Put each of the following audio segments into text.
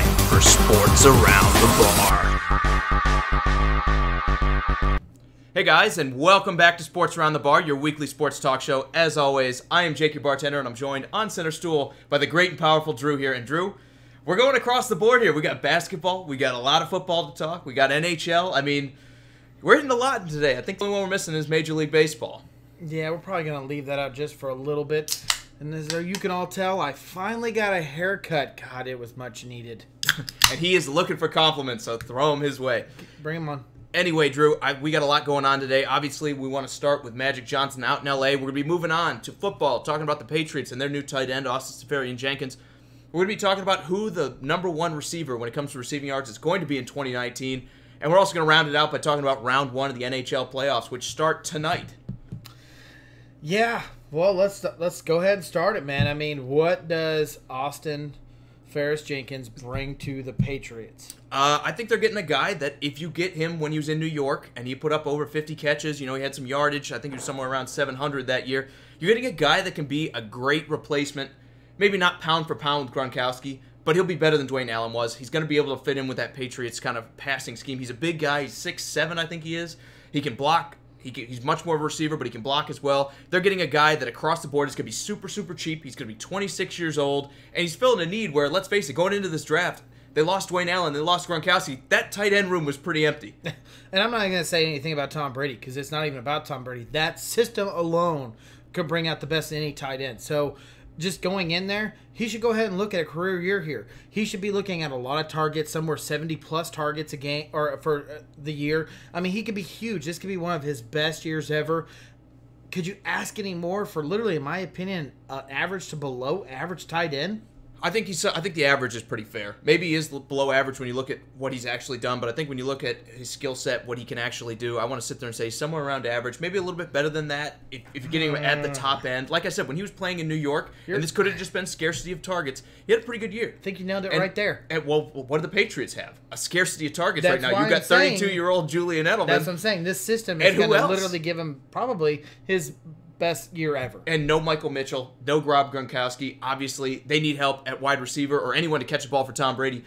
time for Sports Around the Bar. Hey guys, and welcome back to Sports Around the Bar, your weekly sports talk show. As always, I am Jake, your bartender, and I'm joined on center stool by the great and powerful Drew here. And Drew, we're going across the board here. We got basketball, we got a lot of football to talk, we got NHL. I mean, we're hitting a lot today. I think the only one we're missing is Major League Baseball. Yeah, we're probably going to leave that out just for a little bit. And as you can all tell, I finally got a haircut. God, it was much needed. And he is looking for compliments, so throw him his way. Bring him on. Anyway, Drew, we got a lot going on today. Obviously, we want to start with Magic Johnson out in L.A. We're going to be moving on to football, talking about the Patriots and their new tight end, Austin Seferian-Jenkins. We're going to be talking about who the number one receiver when it comes to receiving yards is going to be in 2019. And we're also going to round it out by talking about round one of the NHL Playoffs, which start tonight. Yeah, well, let's go ahead and start it, man. I mean, what does Austin Ferris-Jenkins bring to the Patriots? I think they're getting a guy that if you get him when he was in New York and he put up over 50 catches, he had some yardage. I think he was somewhere around 700 that year. You're getting a guy that can be a great replacement. Maybe not pound for pound with Gronkowski, but he'll be better than Dwayne Allen was. He's going to be able to fit in with that Patriots kind of passing scheme. He's a big guy. He's 6'7", I think he is. He can block. He's much more of a receiver, but he can block as well. They're getting a guy that across the board is going to be super, super cheap. He's going to be 26 years old, and he's filling a need where, let's face it, going into this draft, they lost Dwayne Allen, they lost Gronkowski. That tight end room was pretty empty. And I'm not going to say anything about Tom Brady because it's not even about Tom Brady. That system alone could bring out the best in any tight end. So just going in there, he should go ahead and look at a career year here. He should be looking at a lot of targets, somewhere 70-plus targets a game or for the year. I mean, he could be huge. This could be one of his best years ever. Could you ask any more for literally, in my opinion, average to below average tight end? I think the average is pretty fair. Maybe he is below average when you look at what he's actually done, but I think when you look at his skill set, what he can actually do, I want to sit there and say somewhere around average, maybe a little bit better than that if you're getting him at the top end. Like I said, when he was playing in New York, and this could have just been scarcity of targets, he had a pretty good year. I think you nailed it right there. And, well, what do the Patriots have? A scarcity of targets right now. You've got 32-year-old Julian Edelman. That's what I'm saying. This system is going to literally give him probably his best year ever. And no Michael Mitchell, no Rob Gronkowski. Obviously, they need help at wide receiver or anyone to catch a ball for Tom Brady.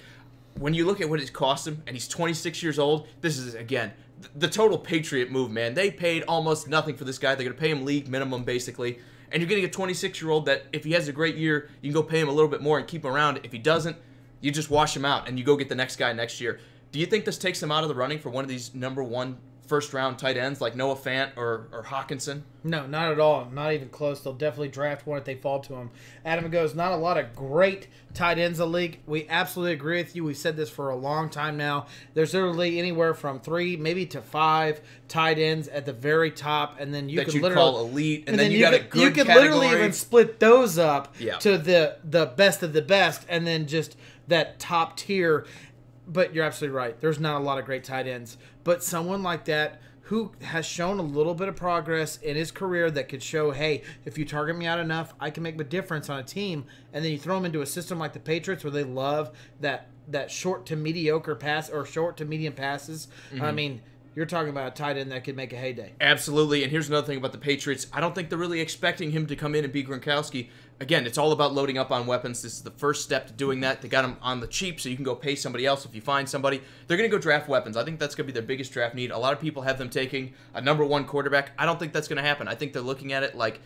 When you look at what it cost him, and he's 26 years old, this is, again, the total Patriot move, man. They paid almost nothing for this guy. They're going to pay him league minimum, basically. And you're getting a 26-year-old that, if he has a great year, you can go pay him a little bit more and keep him around. If he doesn't, you just wash him out, and you go get the next guy next year. Do you think this takes him out of the running for one of these number one first-round tight ends like Noah Fant or Hawkinson? No, not at all. Not even close. They'll definitely draft one if they fall to him. Adam goes, not a lot of great tight ends in the league. We absolutely agree with you. We've said this for a long time now. There's literally anywhere from 3, maybe to 5 tight ends at the very top, and then you can literally call elite, and then you got a good you can category. literally even split those up Yeah. to the best of the best, and then just that top tier. But you're absolutely right. There's not a lot of great tight ends. But someone like that who has shown a little bit of progress in his career that could show, hey, if you target me out enough, I can make a difference on a team. And then you throw them into a system like the Patriots where they love that short to mediocre pass or short to medium passes. Mm-hmm. I mean, you're talking about a tight end that could make a heyday. Absolutely. And here's another thing about the Patriots. I don't think they're really expecting him to come in and be Gronkowski. Again, it's all about loading up on weapons. This is the first step to doing that. They got him on the cheap, so you can go pay somebody else if you find somebody. They're going to go draft weapons. I think that's going to be their biggest draft need. A lot of people have them taking a number one quarterback. I don't think that's going to happen. I think they're looking at it like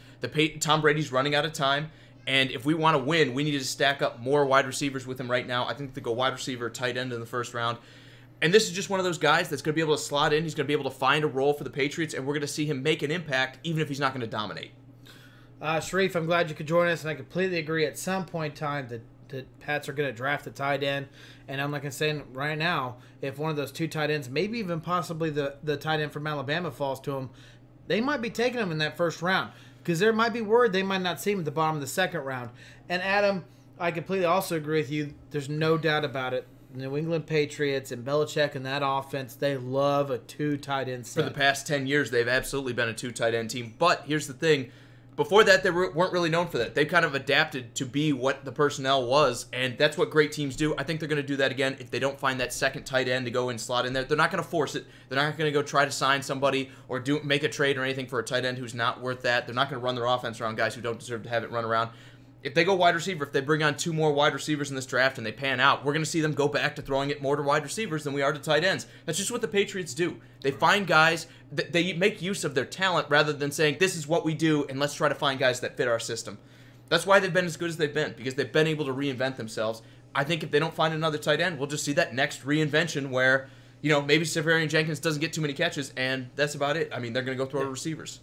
Tom Brady's running out of time, and if we want to win, we need to stack up more wide receivers with him right now. I think they go wide receiver, tight end in the first round. And this is just one of those guys that's going to be able to slot in. He's going to be able to find a role for the Patriots, and we're going to see him make an impact even if he's not going to dominate. Sharif, I'm glad you could join us, and I completely agree. At some point in time, the Pats are going to draft the tight end, and I'm like I'm saying right now, if one of those 2 tight ends, maybe even possibly the tight end from Alabama falls to him, they might be taking him in that first round because there might be word they might not see him at the bottom of the second round. And Adam, I completely also agree with you. There's no doubt about it. New England Patriots and Belichick and that offense, they love a 2 tight end set. For the past 10 years, they've absolutely been a 2 tight end team. But here's the thing. Before that, they weren't really known for that. They kind of adapted to be what the personnel was, and that's what great teams do. I think they're going to do that again if they don't find that second tight end to go and slot in there. They're not going to force it. They're not going to go try to sign somebody or make a trade or anything for a tight end who's not worth that. They're not going to run their offense around guys who don't deserve to have it run around. If they go wide receiver, if they bring on 2 more wide receivers in this draft and they pan out, we're going to see them go back to throwing it more to wide receivers than we are to tight ends. That's just what the Patriots do. They find guys, they make use of their talent rather than saying, this is what we do, and let's try to find guys that fit our system. That's why they've been as good as they've been, because they've been able to reinvent themselves. I think if they don't find another tight end, we'll just see that next reinvention where, maybe Severian Jenkins doesn't get too many catches, and that's about it. I mean, they're going to go throw to receivers.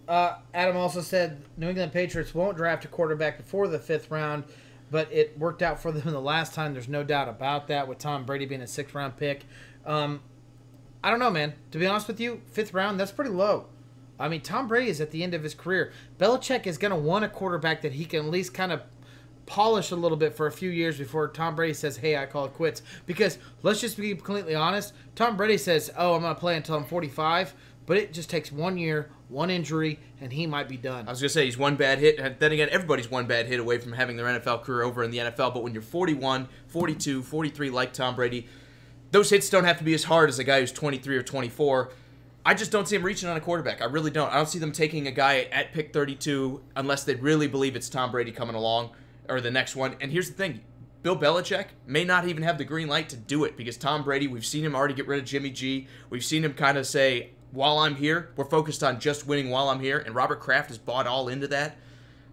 Adam also said New England Patriots won't draft a quarterback before the 5th round, but it worked out for them the last time. There's no doubt about that, with Tom Brady being a 6th round pick. I don't know, man. To be honest with you, 5th round, that's pretty low. I mean, Tom Brady is at the end of his career. Belichick is going to want a quarterback that he can at least kind of polish a little bit for a few years before Tom Brady says, hey, I call it quits. Because let's just be completely honest. Tom Brady says, oh, I'm going to play until I'm 45. But it just takes 1 year, 1 injury, and he might be done. I was going to say, he's one bad hit. Then again, everybody's one bad hit away from having their NFL career over in the NFL. But when you're 41, 42, 43 like Tom Brady, those hits don't have to be as hard as a guy who's 23 or 24. I just don't see him reaching on a quarterback. I really don't. I don't see them taking a guy at pick 32 unless they really believe it's Tom Brady coming along or the next one. And here's the thing. Bill Belichick may not even have the green light to do it because Tom Brady, we've seen him already get rid of Jimmy G. We've seen him kind of say, while I'm here, we're focused on just winning while I'm here, and Robert Kraft has bought all into that.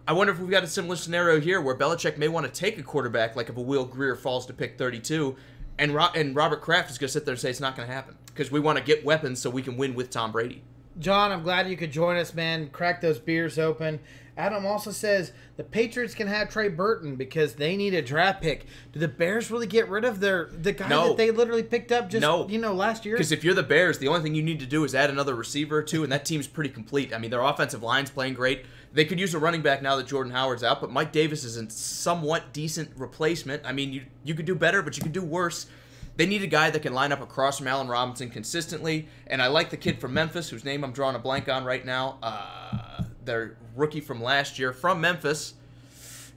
I wonder if we've got a similar scenario here where Belichick may want to take a quarterback like if a Will Grier falls to pick 32, and Robert Kraft is going to sit there and say it's not going to happen because we want to get weapons so we can win with Tom Brady. John, I'm glad you could join us, man. Crack those beers open. Adam also says the Patriots can have Trey Burton because they need a draft pick. Do the Bears really get rid of the guy that they literally picked up just last year? Because if you're the Bears, the only thing you need to do is add another receiver or two, and that team's pretty complete. I mean, their offensive line's playing great. They could use a running back now that Jordan Howard's out, but Mike Davis is a somewhat decent replacement. I mean, you could do better, but you could do worse. They need a guy that can line up across from Allen Robinson consistently, and I like the kid from Memphis, whose name I'm drawing a blank on right now. Their rookie from last year from Memphis.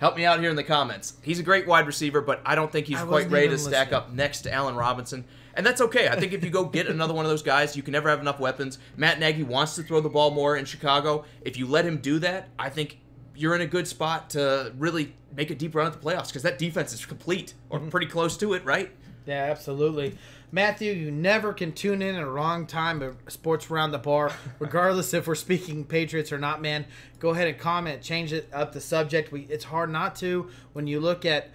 Help me out here in the comments. He's a great wide receiver, but I don't think he's quite ready to stack up next to Allen Robinson. And that's okay. I think if you go get another one of those guys, you can never have enough weapons. Matt Nagy wants to throw the ball more in Chicago. If you let him do that, I think you're in a good spot to really make a deep run at the playoffs because that defense is complete or pretty close to it, right? Yeah, absolutely. Matthew, you never can tune in at a wrong time of Sports Around the Bar, regardless if we're speaking Patriots or not, man. Go ahead and comment, change it up the subject. It's hard not to when you look at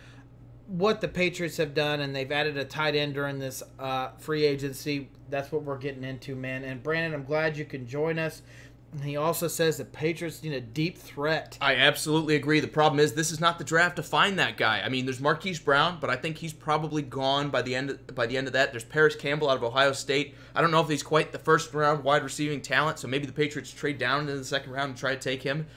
what the Patriots have done, and they've added a tight end during this free agency. That's what we're getting into, man. And Brandon, I'm glad you can join us. And he also says the Patriots need a deep threat. I absolutely agree. The problem is this is not the draft to find that guy. I mean, there's Marquise Brown, but I think he's probably gone by the end of that. There's Paris Campbell out of Ohio State. I don't know if he's quite the first-round wide receiving talent, so maybe the Patriots trade down into the second round and try to take him.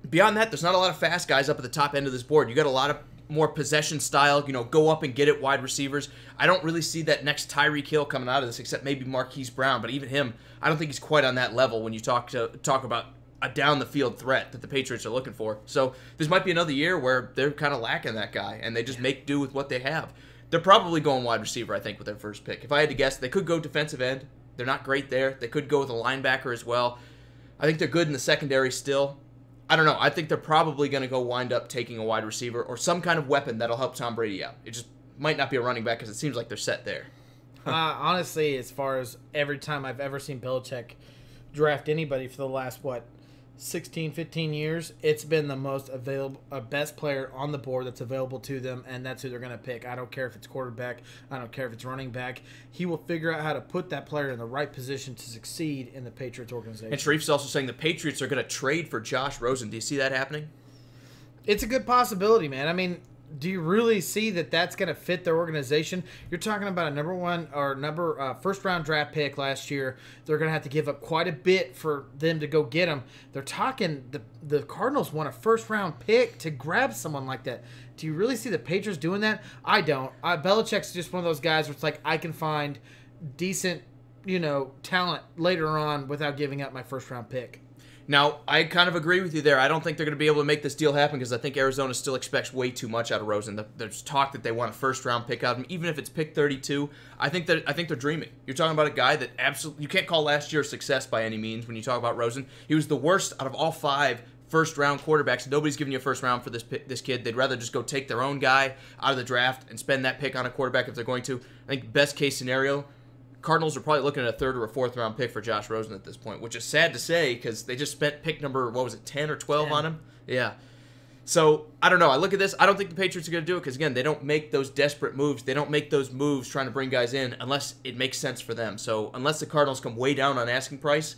Beyond that, there's not a lot of fast guys up at the top end of this board. You got a lot of more possession style, go up and get it wide receivers. I don't really see that next Tyreek Hill coming out of this, except maybe Marquise Brown. But even him, I don't think he's quite on that level when you talk about a down the field threat that the Patriots are looking for. So this might be another year where they're kind of lacking that guy, and they just make do with what they have. They're probably going wide receiver, I think, with their first pick. If I had to guess, they could go defensive end. They're not great there. They could go with a linebacker as well. I think they're good in the secondary still. I don't know. I think they're probably going to go wind up taking a wide receiver or some kind of weapon that'll help Tom Brady out. It just might not be a running back because it seems like they're set there. Honestly, as far as every time I've ever seen Belichick draft anybody for the last, 16, 15 years, it's been the most best player on the board that's available to them, and that's who they're going to pick. I don't care if it's quarterback. I don't care if it's running back. He will figure out how to put that player in the right position to succeed in the Patriots organization. And Sharif's also saying the Patriots are going to trade for Josh Rosen. Do you see that happening? It's a good possibility, man. I mean, do you really see that that's going to fit their organization? You're talking about a first-round draft pick last year. They're going to have to give up quite a bit for them to go get him. They're talking the Cardinals want a first-round pick to grab someone like that. Do you really see the Patriots doing that? I don't. Belichick's just one of those guys where it's like I can find decent, talent later on without giving up my first-round pick. Now, I kind of agree with you there. I don't think they're going to be able to make this deal happen because I think Arizona still expects way too much out of Rosen. There's talk that they want a first-round pick out of him, even if it's pick 32. I think they're dreaming. You're talking about a guy that absolutely you can't call last year a success by any means when you talk about Rosen. He was the worst out of all 5 first-round quarterbacks. Nobody's giving you a first round for this kid. They'd rather just go take their own guy out of the draft and spend that pick on a quarterback if they're going to. I think best-case scenario, Cardinals are probably looking at a third or a fourth-round pick for Josh Rosen at this point, which is sad to say because they just spent pick number, 10 or 12 on him? Yeah. So, I don't know. I look at this. I don't think the Patriots are going to do it because, again, they don't make those desperate moves. They don't make those moves trying to bring guys in unless it makes sense for them. So, unless the Cardinals come way down on asking price,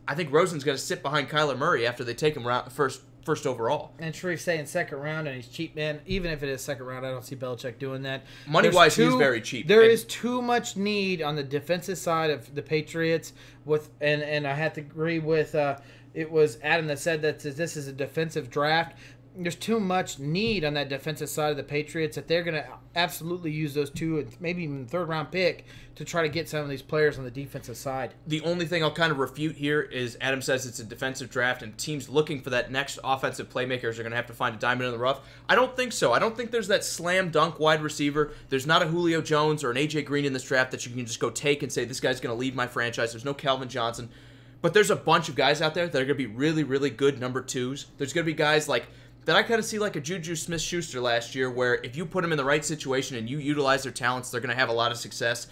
I think Rosen's going to sit behind Kyler Murray after they take him first overall. And Sharif saying second round, and he's cheap, man. Even if it is second round, I don't see Belichick doing that. Money-wise, he's very cheap. There is too much need on the defensive side of the Patriots. And I have to agree with, it was Adam that said that this is a defensive draft. There's too much need on that defensive side of the Patriots that they're going to absolutely use those two and maybe even third-round pick to try to get some of these players on the defensive side. The only thing I'll kind of refute here is Adam says it's a defensive draft and teams looking for that next offensive playmakers are going to have to find a diamond in the rough. I don't think so. I don't think there's that slam dunk wide receiver. There's not a Julio Jones or an A.J. Green in this draft that you can just go take and say this guy's going to lead my franchise. There's no Calvin Johnson. But there's a bunch of guys out there that are going to be really, really good number twos. There's going to be guys like that I kind of see like a Juju Smith-Schuster last year where if you put them in the right situation and you utilize their talents, they're going to have a lot of success.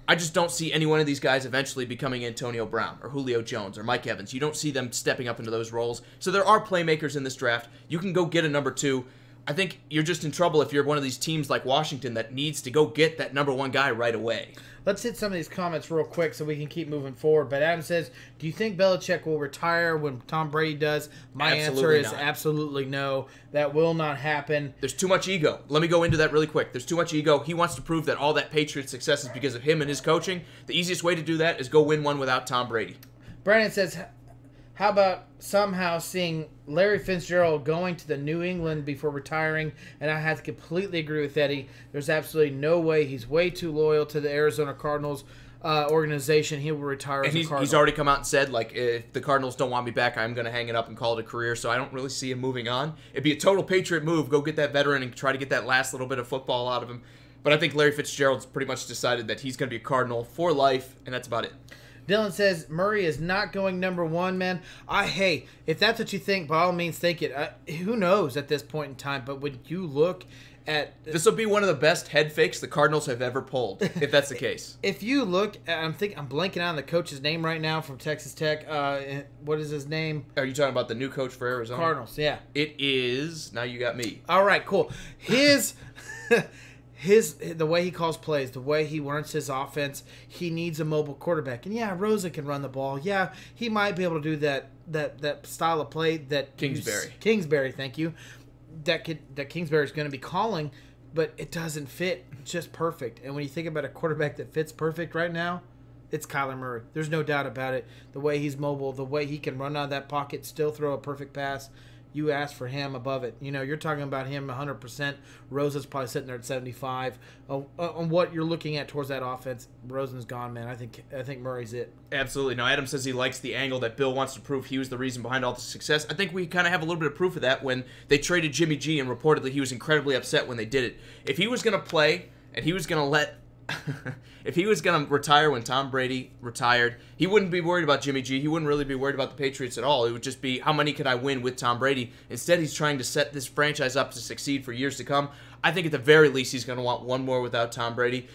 I just don't see any one of these guys eventually becoming Antonio Brown or Julio Jones or Mike Evans. You don't see them stepping up into those roles. So there are playmakers in this draft. You can go get a number two. I think you're just in trouble if you're one of these teams like Washington that needs to go get that number one guy right away. Let's hit some of these comments real quick so we can keep moving forward. But Adam says, do you think Belichick will retire when Tom Brady does? My answer is absolutely no. That will not happen. There's too much ego. Let me go into that really quick. There's too much ego. He wants to prove that all that Patriots success is because of him and his coaching. The easiest way to do that is go win one without Tom Brady. Brandon says, how about somehow seeing Larry Fitzgerald going to the New England before retiring? And I have to completely agree with Eddie. There's absolutely no way. He's way too loyal to the Arizona Cardinals organization. He will retire as a Cardinal. He's already come out and said, like, if the Cardinals don't want me back, I'm going to hang it up and call it a career. So I don't really see him moving on. It'd be a total Patriot move. Go get that veteran and try to get that last little bit of football out of him. But I think Larry Fitzgerald's pretty much decided that he's going to be a Cardinal for life, and that's about it. Dylan says, Murray is not going number one, man. Hey, if that's what you think, by all means, think it. Who knows at this point in time? But when you look at... This will be one of the best head fakes the Cardinals have ever pulled, if that's the case. If you look, I'm blanking on the coach's name right now from Texas Tech. What is his name? Are you talking about the new coach for Arizona? Cardinals, yeah. It is... Now you got me. All right, cool. The way he calls plays, the way he runs his offense, he needs a mobile quarterback. And yeah, Rosa can run the ball. Yeah, he might be able to do that style of play that Kingsbury, thank you. That Kingsbury's going to be calling, but it doesn't fit just perfect. And when you think about a quarterback that fits perfect right now, it's Kyler Murray. There's no doubt about it. The way he's mobile, the way he can run out of that pocket, still throw a perfect pass. You ask for him above it. You know, you're talking about him 100%. Rosa's probably sitting there at 75. On what you're looking at towards that offense, Rosen's gone, man. I think Murray's it. Absolutely. Now, Adam says he likes the angle that Bill wants to prove he was the reason behind all the success. I think we kind of have a little bit of proof of that when they traded Jimmy G, and reportedly he was incredibly upset when they did it. If he was going to play and he was going to let... if he was going to retire when Tom Brady retired, he wouldn't be worried about Jimmy G. He wouldn't really be worried about the Patriots at all. It would just be, how many could I win with Tom Brady? Instead, he's trying to set this franchise up to succeed for years to come. I think at the very least, he's going to want one more without Tom Brady.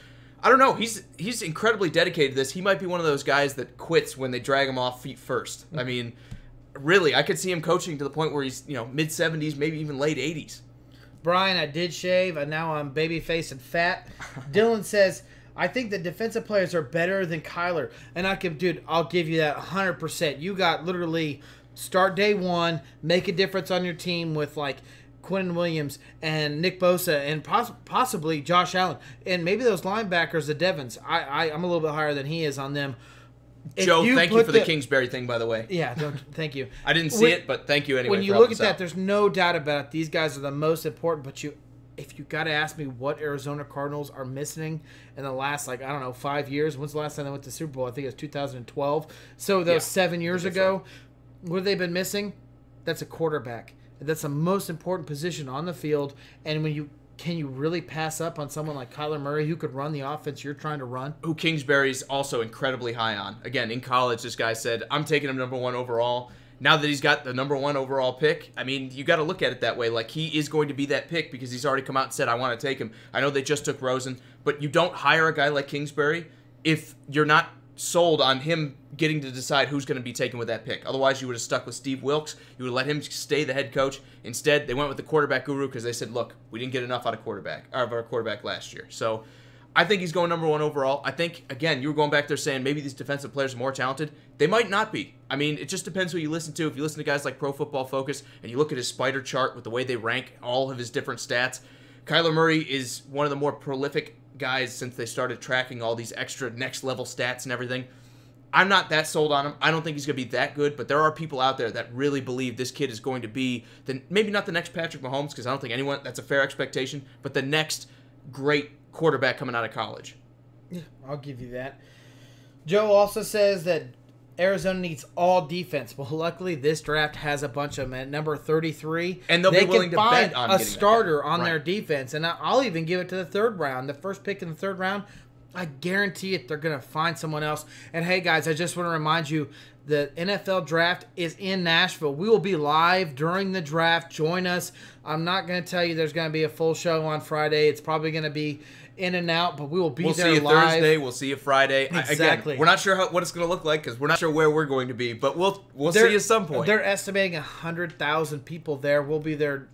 I don't know. He's incredibly dedicated to this. He might be one of those guys that quits when they drag him off feet first. I mean, really, I could see him coaching to the point where he's, mid-70s, maybe even late 80s. Brian, I did shave, and now I'm baby-faced and fat. Dylan says, I think the defensive players are better than Kyler. And I'll give you that 100%. You got literally start day one, make a difference on your team with like Quentin Williams and Nick Bosa and possibly Josh Allen. And maybe those linebackers, the Devons. I'm a little bit higher than he is on them. Joe, thank you for the Kingsbury thing, by the way. Yeah, thank you. I didn't see it, but thank you anyway. When you look at that, there's no doubt about it. These guys are the most important, but if you got to ask me what Arizona Cardinals are missing in the last, 5 years. When's the last time they went to the Super Bowl? I think it was 2012. So that was 7 years ago. What have they been missing? That's a quarterback. That's the most important position on the field. And can you really pass up on someone like Kyler Murray who could run the offense you're trying to run? Who Kingsbury's also incredibly high on. Again, in college, this guy said, I'm taking him number one overall. now that he's got the number 1 overall pick, I mean, you got to look at it that way. Like, he is going to be that pick because he's already come out and said, I want to take him. I know they just took Rosen, but you don't hire a guy like Kingsbury if you're not sold on him getting to decide who's going to be taken with that pick. Otherwise, you would have stuck with Steve Wilkes. You would have let him stay the head coach. Instead, they went with the quarterback guru because they said, look, we didn't get enough out of our quarterback last year. So I think he's going number 1 overall. I think, again, you were going back there saying maybe these defensive players are more talented. They might not be. I mean, it just depends who you listen to. If you listen to guys like Pro Football Focus and you look at his spider chart with the way they rank all of his different stats, Kyler Murray is one of the more prolific guys since they started tracking all these extra next-level stats and everything. I'm not that sold on him. I don't think he's going to be that good, but there are people out there that really believe this kid is going to be, maybe not the next Patrick Mahomes, because I don't think anyone, that's a fair expectation, but the next great quarterback coming out of college. Yeah, I'll give you that. Joe also says that Arizona needs all defense. Well, luckily, this draft has a bunch of them at number 33. And they'll be willing to bet on a getting starter on their defense. And I'll even give it to the 3rd round. The first pick in the 3rd round, I guarantee it, they're going to find someone else. And, hey, guys, I just want to remind you, the NFL draft is in Nashville. We will be live during the draft. Join us. I'm not going to tell you there's going to be a full show on Friday. It's probably going to be in and out, but we will be there live. We'll see you Thursday. We'll see you Friday. Exactly. Again, we're not sure what it's going to look like because we're not sure where we're going to be, but we'll see you at some point. They're estimating 100,000 people there. We'll be there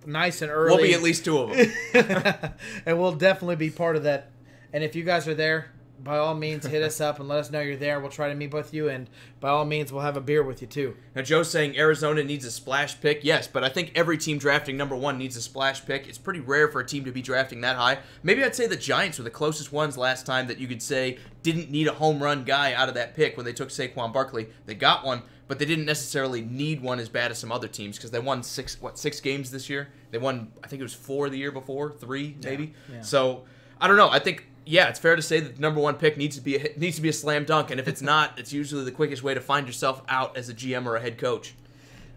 nice and early. We'll be at least 2 of them. And we'll definitely be part of that. And if you guys are there, by all means, hit us up and let us know you're there. We'll try to meet with you, and by all means, we'll have a beer with you, too. Now, Joe's saying Arizona needs a splash pick. Yes, but I think every team drafting number 1 needs a splash pick. It's pretty rare for a team to be drafting that high. Maybe I'd say the Giants were the closest ones last time that you could say didn't need a home run guy out of that pick when they took Saquon Barkley. They got one, but they didn't necessarily need one as bad as some other teams because they won 6 games this year? They won, I think it was 4 the year before, 3 maybe. Yeah. So, I don't know. I think... yeah, it's fair to say that the number 1 pick needs to be a slam dunk, and if it's not, it's usually the quickest way to find yourself out as a GM or a head coach.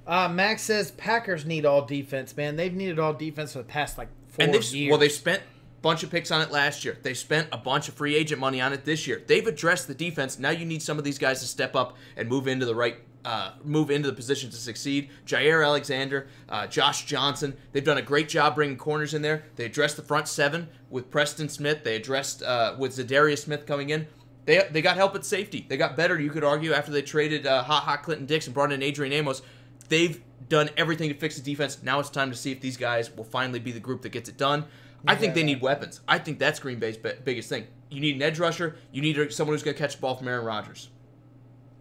Max says Packers need all defense, man. They've needed all defense for the past, 4 years. Well, they spent a bunch of picks on it last year. They spent a bunch of free agent money on it this year. They've addressed the defense. Now you need some of these guys to step up and move into the position to succeed. Jair Alexander, Josh Johnson, they've done a great job bringing corners in there. They addressed the front 7 with Preston Smith. They addressed with Zadarius Smith coming in. They got help at safety. They got better, you could argue, after they traded Hot Clinton Dix and brought in Adrian Amos. They've done everything to fix the defense. Now it's time to see if these guys will finally be the group that gets it done. I think they need weapons. I think that's Green Bay's biggest thing. You need an edge rusher. You need someone who's going to catch the ball from Aaron Rodgers.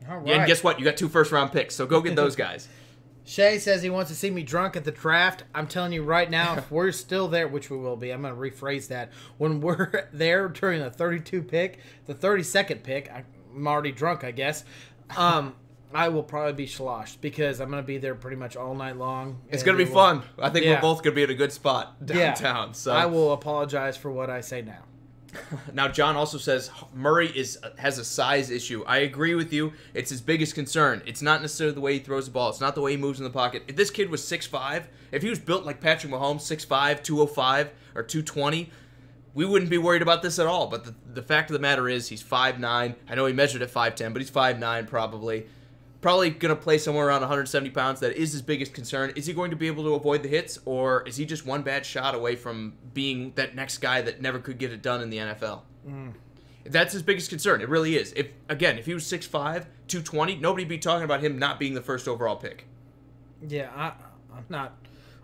All right. Yeah, and guess what? You got 2 first-round picks, so go get those guys. Shay says he wants to see me drunk at the draft. I'm telling you right now, if we're still there, which we will be, I'm going to rephrase that. When we're there during the 32nd pick, I'm already drunk, I guess. I will probably be sloshed because I'm going to be there pretty much all night long. It's going to be fun. I think we're both going to be at a good spot downtown. Yeah. So I will apologize for what I say now. Now, John also says Murray has a size issue. I agree with you. It's his biggest concern. It's not necessarily the way he throws the ball. It's not the way he moves in the pocket. If this kid was 6'5", if he was built like Patrick Mahomes, 6'5", 205, or 220, we wouldn't be worried about this at all. But the fact of the matter is he's 5'9". I know he measured at 5'10", but he's 5'9" probably. Probably going to play somewhere around 170 pounds. That is his biggest concern. Is he going to be able to avoid the hits, or is he just one bad shot away from being that next guy that never could get it done in the NFL? That's his biggest concern. It really is. If he was 6'5", 220, nobody'd be talking about him not being the first overall pick. Yeah,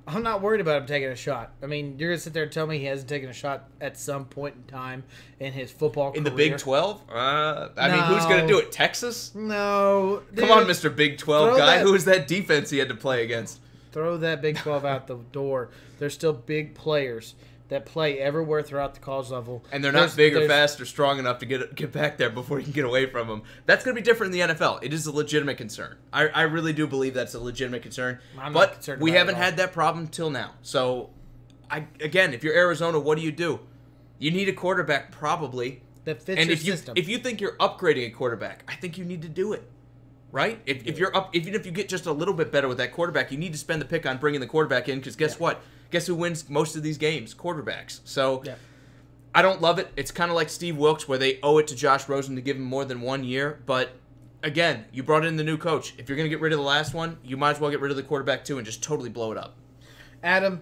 I'm not worried about him taking a shot. I mean, you're going to sit there and tell me he hasn't taken a shot at some point in time in his football career. In the Big 12? I mean, who's going to do it? Texas? No. Come on, Mr. Big 12 guy. Who was that defense he had to play against? Throw that Big 12 out the door. There's still big players that play everywhere throughout the college level. And they're not big or fast or strong enough to get back there before you can get away from them. That's going to be different in the NFL. It is a legitimate concern. I really do believe that's a legitimate concern. But we haven't had that problem till now. So, again, if you're Arizona, what do? You need a quarterback probably. That fits your system. If you think you're upgrading a quarterback, I think you need to do it. Right? If you're up, even if you get just a little bit better with that quarterback, you need to spend the pick on bringing the quarterback in because guess what? Guess who wins most of these games? Quarterbacks. So I don't love it. It's kind of like Steve Wilkes where they owe it to Josh Rosen to give him more than 1 year. But again, you brought in the new coach. If you're going to get rid of the last one, you might as well get rid of the quarterback too and just totally blow it up. Adam,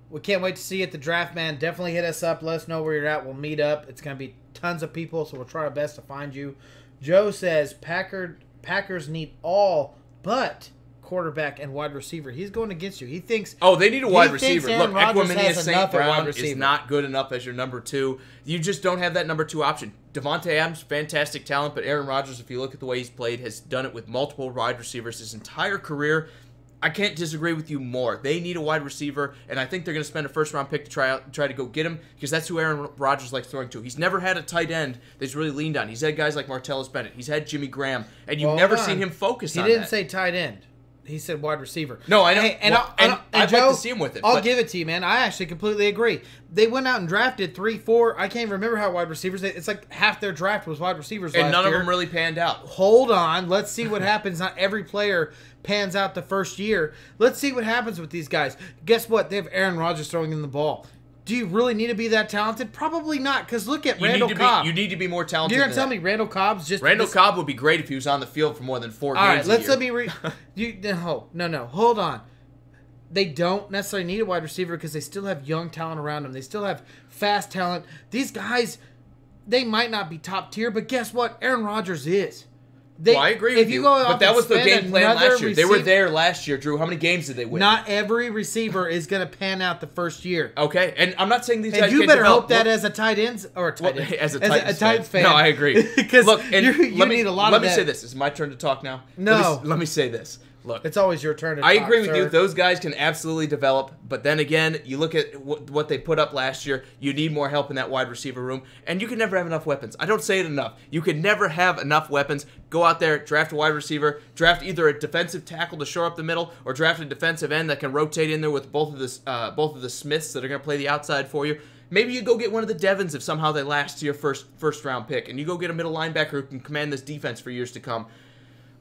we can't wait to see you at the draft, man. Definitely hit us up. Let us know where you're at. We'll meet up. It's going to be tons of people, so we'll try our best to find you. Joe says Packers need all but quarterback and wide receiver. He's going against you. He thinks... Oh, they need a wide receiver. Look, Equanimeous St. Brown is not good enough as your number 2. You just don't have that number 2 option. Devontae Adams, fantastic talent, but Aaron Rodgers, if you look at the way he's played, has done it with multiple wide receivers his entire career. I can't disagree with you more. They need a wide receiver, and I think they're going to spend a first-round pick to try to go get him because that's who Aaron Rodgers likes throwing to. He's never had a tight end that's really leaned on. He's had guys like Martellus Bennett. He's had Jimmy Graham, and you've never seen him focus on that. He didn't say tight end. He said wide receiver. No, I know. Hey, I'd Joe, like to see him with it. I'll give it to you, man. I actually completely agree. They went out and drafted 3, 4. I can't even remember how wide receivers. It's like half their draft was wide receivers and last year. Of them really panned out. Hold on. Let's see what happens. Not every player pans out the first year. Let's see what happens with these guys. Guess what? They have Aaron Rodgers throwing in the ball. Do you really need to be that talented? Probably not, because look at Randall Cobb. You need to be more talented. You're going to tell me Randall Cobb's just... Randall Cobb would be great if he was on the field for more than 4 games a year. All right, let me... No, hold on. They don't necessarily need a wide receiver because they still have young talent around them. They still have fast talent. These guys, they might not be top tier, but guess what? Aaron Rodgers is. I agree with you. But that was the game plan last year. They were there last year, Drew. How many games did they win? Not every receiver is going to pan out the first year. Okay, and I'm not saying these guys can't develop. You better hope that as a tight end or as a Titans fan. fan. No, I agree. Because look, and you need a lot of that. Let me say this. Is my turn to talk now? No. Let me say this. Look, it's always your turn to talk, I agree with sir. you. Those guys can absolutely develop, but then again, you look at what they put up last year. You need more help in that wide receiver room, and you can never have enough weapons. I don't say it enough. You can never have enough weapons. Go out there, draft a wide receiver, draft either a defensive tackle to shore up the middle, or draft a defensive end that can rotate in there with both of the Smiths that are going to play the outside for you. Maybe you go get one of the Devons if somehow they last to your first round pick, and you go get a middle linebacker who can command this defense for years to come.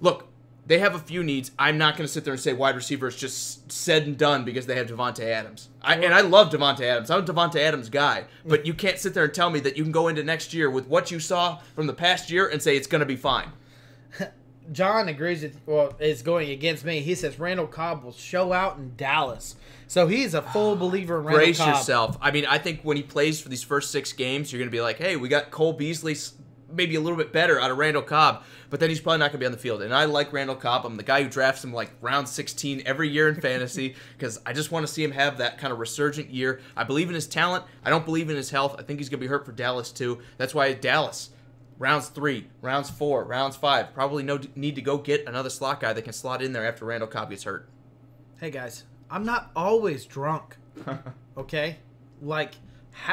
Look. They have a few needs. I'm not going to sit there and say wide receiver is just said and done because they have Devontae Adams. And I love Devontae Adams. I'm a Devontae Adams guy. But you can't sit there and tell me that you can go into next year with what you saw from the past year and say it's going to be fine. John agrees with, is going against me. He says Randall Cobb will show out in Dallas. So he's a full believer in Randall Brace Cobb. yourself. I mean, I think when he plays for these first 6 games, you're going to be like, hey, we got Cole Beasley maybe a little bit better out of Randall Cobb, but then he's probably not going to be on the field. And I like Randall Cobb. I'm the guy who drafts him like round 16 every year in fantasy because I just want to see him have that kind of resurgent year. I believe in his talent. I don't believe in his health. I think he's going to be hurt for Dallas too. That's why Dallas, rounds 3, rounds 4, rounds 5, probably no need to go get another slot guy that can slot in there after Randall Cobb gets hurt. Hey guys, I'm not always drunk, okay?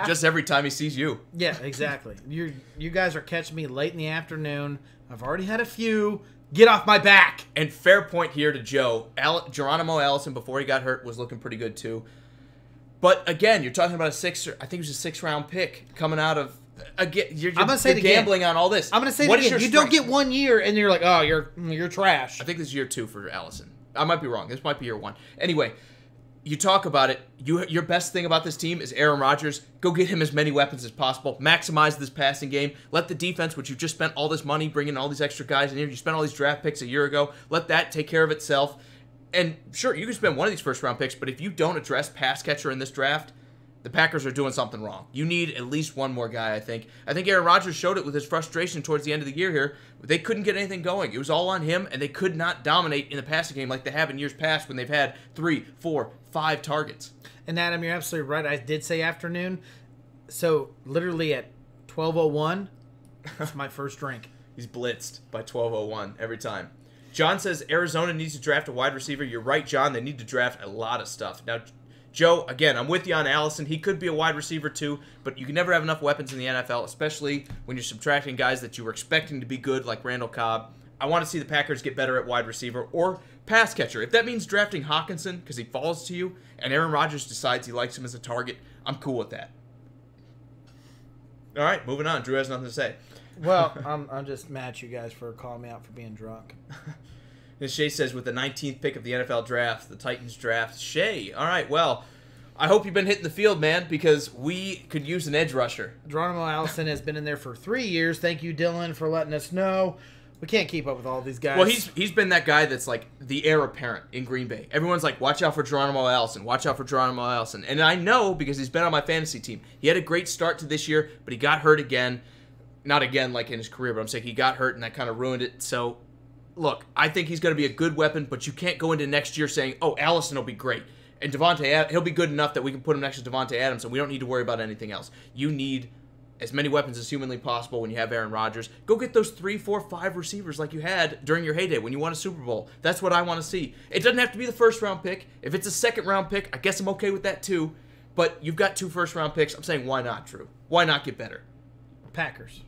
Just every time he sees you. Yeah, exactly. You guys are catching me late in the afternoon. I've already had a few. Get off my back. And fair point here to Joe. Geronimo Allison, before he got hurt, was looking pretty good too. But again, you're talking about I think it was a 6th-round pick coming out of. Again, you're gambling on all this. I'm going to say it again. You don't get 1 year and you're like, oh, you're trash. I think this is year 2 for Allison. I might be wrong. This might be year 1. Anyway. You talk about it. Your best thing about this team is Aaron Rodgers. Go get him as many weapons as possible. Maximize this passing game. Let the defense, which you've just spent all this money bringing all these extra guys in here. You spent all these draft picks a year ago. Let that take care of itself. And sure, you can spend one of these first-round picks, but if you don't address pass catcher in this draft, the Packers are doing something wrong. You need at least one more guy, I think. I think Aaron Rodgers showed it with his frustration towards the end of the year here. They couldn't get anything going. It was all on him, and they could not dominate in the passing game like they have in years past when they've had 3, 4, 5 targets. And Adam, you're absolutely right. I did say afternoon. So literally at 12:01, that's my first drink. He's blitzed by 12:01 every time. John says Arizona needs to draft a wide receiver. You're right, John. They need to draft a lot of stuff. Now, Joe, again, I'm with you on Allison. He could be a wide receiver too, but you can never have enough weapons in the NFL, especially when you're subtracting guys that you were expecting to be good like Randall Cobb. I want to see the Packers get better at wide receiver or pass catcher. If that means drafting Hawkinson because he falls to you and Aaron Rodgers decides he likes him as a target, I'm cool with that. All right, moving on. Drew has nothing to say. Well, I'm just mad at you guys for calling me out for being drunk. And Shay says, with the 19th pick of the NFL draft, the Titans draft Shay. All right, well, I hope you've been hitting the field, man, because we could use an edge rusher. Geronimo Allison has been in there for 3 years. Thank you, Dylan, for letting us know. We can't keep up with all these guys. Well, he's been that guy that's like the heir apparent in Green Bay. Everyone's like, watch out for Geronimo Allison. Watch out for Geronimo Allison. And I know because he's been on my fantasy team. He had a great start to this year, but he got hurt again. Not again like in his career, but I'm saying he got hurt and that kind of ruined it. So, look, I think he's going to be a good weapon, but you can't go into next year saying, oh, Allison will be great. And he'll be good enough that we can put him next to Devontae Adams, and we don't need to worry about anything else. You need as many weapons as humanly possible when you have Aaron Rodgers. Go get those 3, 4, 5 receivers like you had during your heyday when you won a Super Bowl. That's what I want to see. It doesn't have to be the first-round pick. If it's a second-round pick, I guess I'm okay with that too. But you've got 2 first-round picks. I'm saying, why not, Drew? Why not get better? Packers.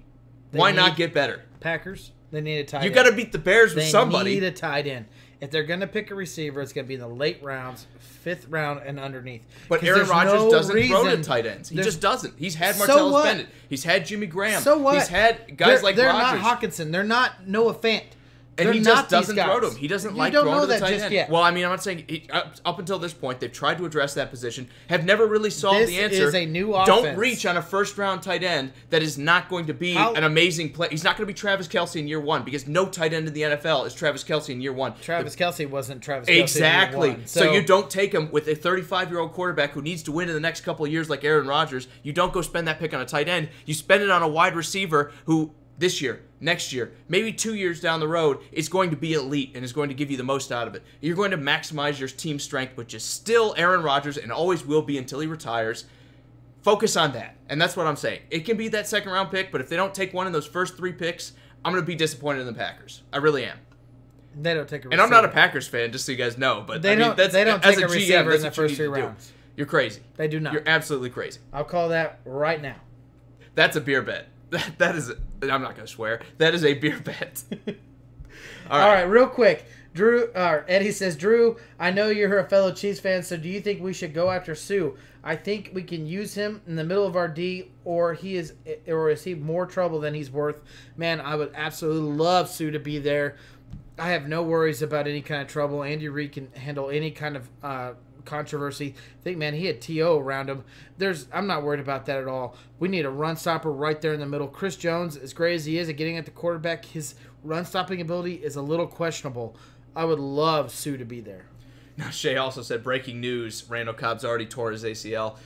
Why not get better? Packers. They need a tight end. You got to beat the Bears with somebody. They need a tight end. If they're going to pick a receiver, it's going to be in the late rounds, 5th round and underneath. But Aaron Rodgers doesn't throw to tight ends. He just doesn't. He's had Martellus Bennett. He's had Jimmy Graham. So what? He's had guys like Rodgers. They're not Hockenson. They're not Noah Fant. And he just doesn't throw to him. He doesn't like throwing to the tight end. Yet. Well, I mean, I'm not saying up until this point they've tried to address that position, have never really solved the answer. This is a new offense. Don't reach on a first-round tight end that is not going to be an amazing play. He's not going to be Travis Kelce in year 1 because no tight end in the NFL is Travis Kelce in year 1. Travis Kelce wasn't Travis Kelce exactly. in year 1. So you don't take him with a 35-year-old quarterback who needs to win in the next couple of years like Aaron Rodgers. You don't go spend that pick on a tight end. You spend it on a wide receiver who this year, next year, maybe 2 years down the road, is going to be elite and is going to give you the most out of it. You're going to maximize your team strength, which is still Aaron Rodgers and always will be until he retires. Focus on that. And that's what I'm saying. It can be that second-round pick, but if they don't take one in those first 3 picks, I'm going to be disappointed in the Packers. I really am. They don't take a receiver. And I'm not a Packers fan, just so you guys know. But they don't take a receiver in the first 3 rounds. You're crazy. They do not. You're absolutely crazy. I'll call that right now. That's a beer bet. That is, I'm not going to swear. That is a beer bet. All right, real quick. Drew, Eddie says, Drew, I know you're a fellow Chiefs fan, so do you think we should go after Sue? I think we can use him in the middle of our D, or is he more trouble than he's worth? Man, I would absolutely love Sue to be there. I have no worries about any kind of trouble. Andy Reid can handle any kind of controversy. I think, man, he had T.O. around him. I'm not worried about that at all. We need a run stopper right there in the middle. Chris Jones, as great as he is at getting at the quarterback, his run stopping ability is a little questionable. I would love Sue to be there. Now, Shay also said, breaking news, Randall Cobb's already tore his ACL.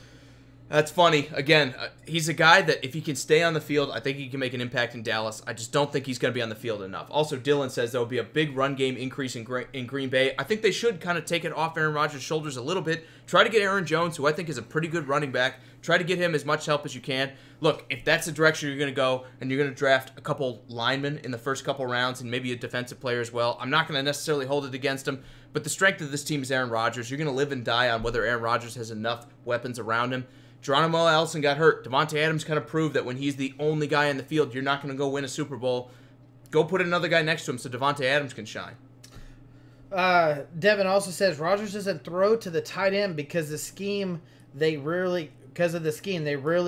That's funny. Again, he's a guy that if he can stay on the field, I think he can make an impact in Dallas. I just don't think he's going to be on the field enough. Also, Dylan says there will be a big run game increase in Green Bay. I think they should kind of take it off Aaron Rodgers' shoulders a little bit. Try to get Aaron Jones, who I think is a pretty good running back. Try to get him as much help as you can. Look, if that's the direction you're going to go and you're going to draft a couple linemen in the first couple rounds and maybe a defensive player as well, I'm not going to necessarily hold it against him. But the strength of this team is Aaron Rodgers. You're going to live and die on whether Aaron Rodgers has enough weapons around him. Geronimo Allison got hurt. Devontae Adams kind of proved that when he's the only guy in the field, you're not going to go win a Super Bowl. Go put another guy next to him so Devontae Adams can shine. Devin also says Rodgers doesn't throw to the tight end because of the scheme they rarely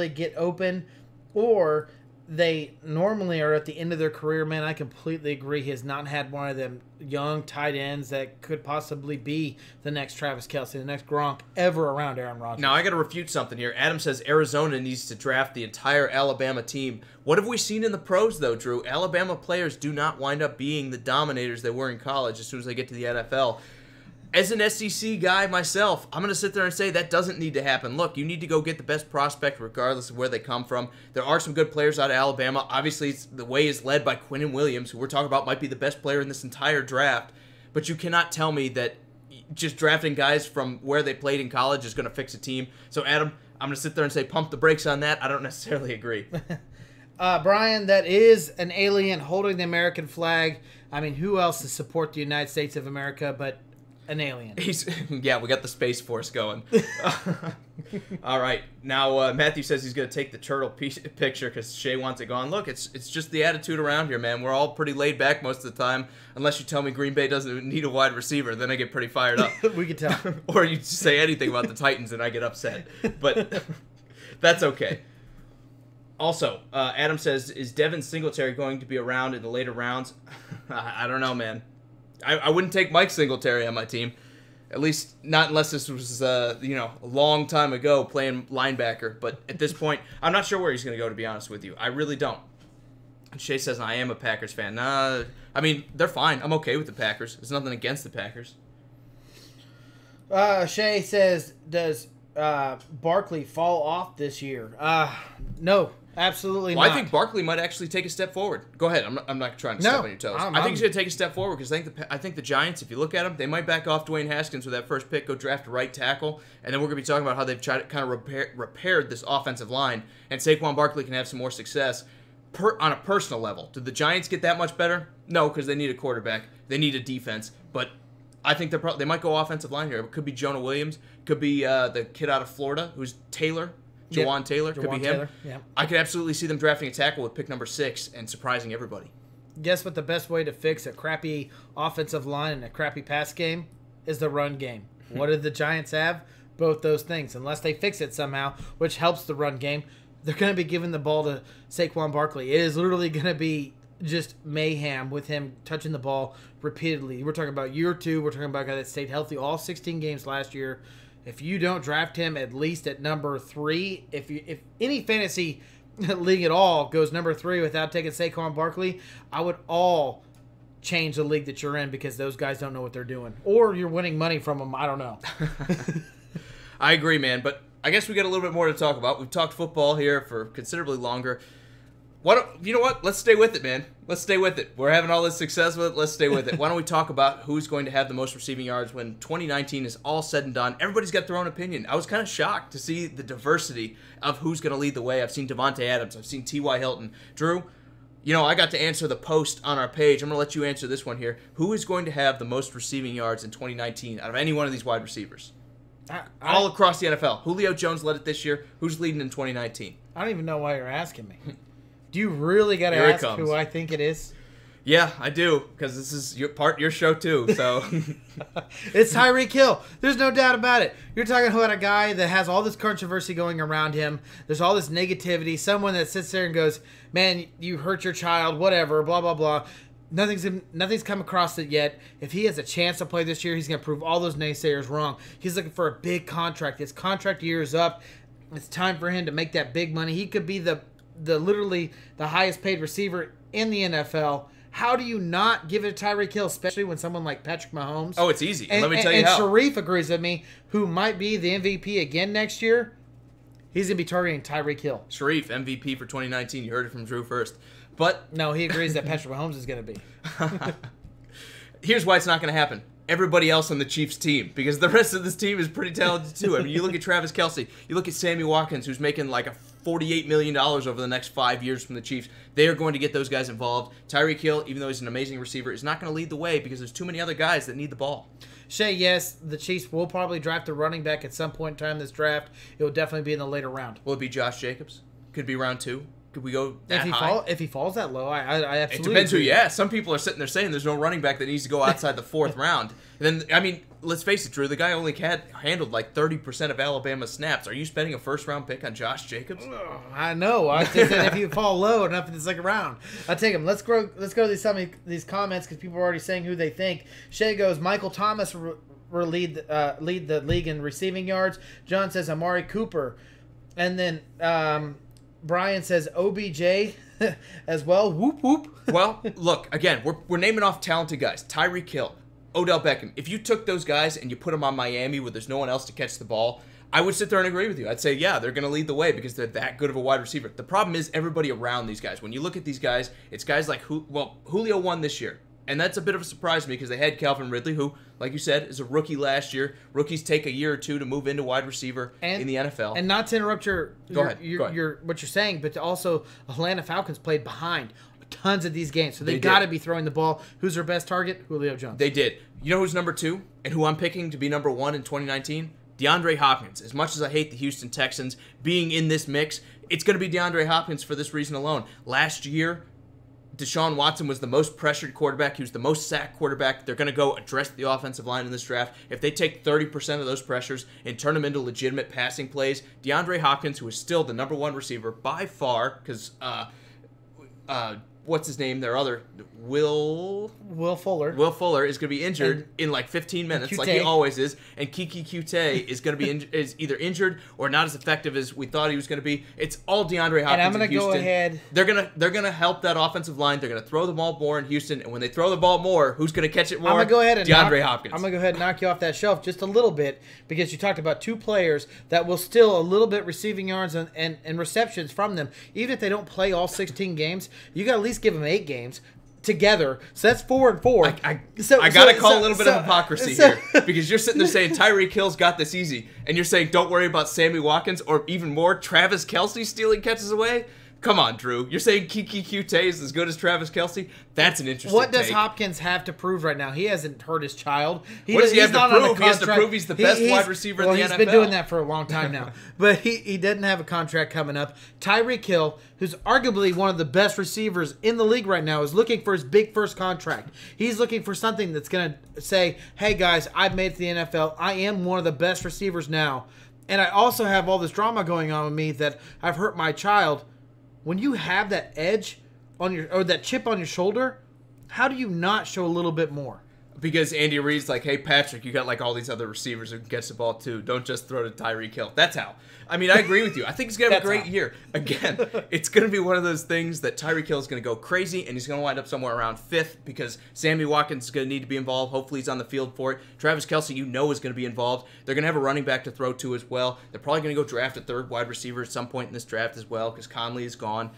get open, or they normally are at the end of their career. Man, I completely agree. He has not had one of them young tight ends that could possibly be the next Travis Kelce, the next Gronk ever around Aaron Rodgers. Now, I got to refute something here. Adam says Arizona needs to draft the entire Alabama team. What have we seen in the pros, though, Drew? Alabama players do not wind up being the dominators they were in college as soon as they get to the NFL. As an SEC guy myself, I'm going to sit there and say that doesn't need to happen. Look, you need to go get the best prospect regardless of where they come from. There are some good players out of Alabama. Obviously, the way is led by Quinnen Williams, who we're talking about might be the best player in this entire draft. But you cannot tell me that just drafting guys from where they played in college is going to fix a team. So, Adam, I'm going to sit there and say pump the brakes on that. I don't necessarily agree. Brian, that is an alien holding the American flag. I mean, who else to support the United States of America but an alien? Yeah, we got the Space Force going. All right. Now, Matthew says he's going to take the turtle picture because Shay wants it gone. Look, it's just the attitude around here, man. We're all pretty laid back most of the time, unless you tell me Green Bay doesn't need a wide receiver. Then I get pretty fired up. We can tell. Or you say anything about the Titans and I get upset. But that's okay. Also, Adam says, is Devin Singletary going to be around in the later rounds? I don't know, man. I wouldn't take Mike Singletary on my team. At least not unless this was, a long time ago playing linebacker. But at this point, I'm not sure where he's going to go, to be honest with you. I really don't. Shay says, I am a Packers fan. Nah, I mean, they're fine. I'm okay with the Packers. There's nothing against the Packers. Shay says, does Barkley fall off this year? No, absolutely not. I think Barkley might actually take a step forward. Go ahead. I'm not trying to step on your toes. I think he's going to take a step forward because I think the Giants, if you look at them, they might back off Dwayne Haskins with that first pick, go draft a right tackle, and then we're going to be talking about how they've tried to kind of repaired this offensive line, and Saquon Barkley can have some more success on a personal level. Did the Giants get that much better? No, because they need a quarterback. They need a defense, but I think they might go offensive line here. It could be Jonah Williams. Could be the kid out of Florida who's Taylor. Jawan Taylor. Could be him. Taylor, yeah. I could absolutely see them drafting a tackle with pick number 6 and surprising everybody. Guess what the best way to fix a crappy offensive line and a crappy pass game is the run game. What did the Giants have? Both those things. Unless they fix it somehow, which helps the run game, they're going to be giving the ball to Saquon Barkley. It is literally going to be just mayhem with him touching the ball repeatedly. We're talking about year 2. We're talking about a guy that stayed healthy all 16 games last year. If you don't draft him at least at number 3, if any fantasy league at all goes number 3 without taking Saquon Barkley, I would all change the league that you're in because those guys don't know what they're doing. Or you're winning money from them. I don't know. I agree, man, but I guess we got a little bit more to talk about. We've talked football here for considerably longer. You know what? Let's stay with it, man. Let's stay with it. We're having all this success with it. Let's stay with it. Why don't we talk about who's going to have the most receiving yards when 2019 is all said and done? Everybody's got their own opinion. I was kind of shocked to see the diversity of who's going to lead the way. I've seen Devontae Adams. I've seen T.Y. Hilton. Drew, I got to answer the post on our page. I'm going to let you answer this one here. Who is going to have the most receiving yards in 2019 out of any one of these wide receivers? All across the NFL. Julio Jones led it this year. Who's leading in 2019? I don't even know why you're asking me. Do you really got to ask who I think it is? Yeah, I do, because this is your show too. So it's Tyreek Hill. There's no doubt about it. You're talking about a guy that has all this controversy going around him. There's all this negativity. Someone that sits there and goes, "Man, you hurt your child," whatever, blah blah blah. Nothing's come across it yet. If he has a chance to play this year, he's going to prove all those naysayers wrong. He's looking for a big contract. His contract year is up. It's time for him to make that big money. He could be the literally the highest paid receiver in the NFL. How do you not give it to Tyreek Hill, especially when someone like Patrick Mahomes? Oh, it's easy. Let me tell you how. And Sharif agrees with me, who might be the MVP again next year. He's going to be targeting Tyreek Hill. Sharif, MVP for 2019. You heard it from Drew first. But no, he agrees that Patrick Mahomes is going to be. Here's why it's not going to happen. Everybody else on the Chiefs team, because the rest of this team is pretty talented too. I mean, you look at Travis Kelce, you look at Sammy Watkins, who's making like a $48 million over the next 5 years from the Chiefs. They are going to get those guys involved. Tyreek Hill, even though he's an amazing receiver, is not going to lead the way because there's too many other guys that need the ball. Shay, yes, the Chiefs will probably draft a running back at some point in time this draft. It will definitely be in the later round. Will it be Josh Jacobs? Could be round 2. Could we go that high? If he falls that low, I absolutely It depends agree. who you ask. Some people are sitting there saying there's no running back that needs to go outside the 4th round. And then, I mean, let's face it, Drew, the guy only handled like 30% of Alabama's snaps. Are you spending a first-round pick on Josh Jacobs? I know. I just said if you fall low enough in the second round, I take him. Let's go to some of these comments because people are already saying who they think. Shay goes, Michael Thomas will lead the league in receiving yards. John says Amari Cooper. And then Brian says OBJ as well. Whoop, whoop. Well, look, again, we're naming off talented guys. Tyreek Hill, Odell Beckham. If you took those guys and you put them on Miami where there's no one else to catch the ball, I would sit there and agree with you. I'd say, yeah, they're going to lead the way because they're that good of a wide receiver. The problem is everybody around these guys. When you look at these guys, it's guys like, Julio won this year. And that's a bit of a surprise to me because they had Calvin Ridley, who, like you said, is a rookie last year. Rookies take a year or two to move into wide receiver in the NFL. And not to interrupt Go ahead. what you're saying, but also Atlanta Falcons played behind tons of these games. So they got to be throwing the ball. Who's their best target? Julio Jones. They did. You know who's number 2 and who I'm picking to be number 1 in 2019? DeAndre Hopkins. As much as I hate the Houston Texans being in this mix, it's going to be DeAndre Hopkins for this reason alone. Last year, Deshaun Watson was the most pressured quarterback. He was the most sacked quarterback. They're going to go address the offensive line in this draft. If they take 30% of those pressures and turn them into legitimate passing plays, DeAndre Hopkins, who is still the number 1 receiver by far, because what's his name? Their other Will Fuller. Will Fuller is going to be injured in like 15 minutes, like he always is. And Kiki Qt is going to be is either injured or not as effective as we thought he was going to be. It's all DeAndre Hopkins. And I'm going to go ahead. They're gonna help that offensive line. They're going to throw the ball more in Houston. And when they throw the ball more, who's going to catch it more? I'm going to go ahead and DeAndre Hopkins. I'm going to go ahead and knock you off that shelf just a little bit because you talked about two players that will still a little bit receiving yards and receptions from them. Even if they don't play all 16 games, you got to at least give them 8 games together. So that's 4 and 4. I gotta call a little bit of hypocrisy here because you're sitting there saying Tyreek Hill's got this easy, and you're saying don't worry about Sammy Watkins or even more Travis Kelce stealing catches away. Come on, Drew. You're saying Kiki Qt is as good as Travis Kelce? That's an interesting What does take. Hopkins have to prove right now? He hasn't hurt his child. What does he have to prove? He has to prove he's the best wide receiver in the NFL. He's been doing that for a long time now. But he doesn't have a contract coming up. Tyreek Hill, who's arguably one of the best receivers in the league right now, is looking for his big first contract. He's looking for something that's going to say, hey, guys, I've made it to the NFL. I am one of the best receivers now. And I also have all this drama going on with me that I've hurt my child. When you have that edge on your or that chip on your shoulder, how do you not show a little bit more? Because Andy Reid's like, hey, Patrick, you got like all these other receivers who can catch the ball too. Don't just throw to Tyreek Hill. That's how. I mean, I agree with you. I think he's going to have a great year. Again, it's going to be one of those things that Tyreek Hill is going to go crazy, and he's going to wind up somewhere around 5th because Sammy Watkins is going to need to be involved. Hopefully he's on the field for it. Travis Kelce, is going to be involved. They're going to have a running back to throw to as well. They're probably going to go draft a 3rd wide receiver at some point in this draft as well because Conley is gone.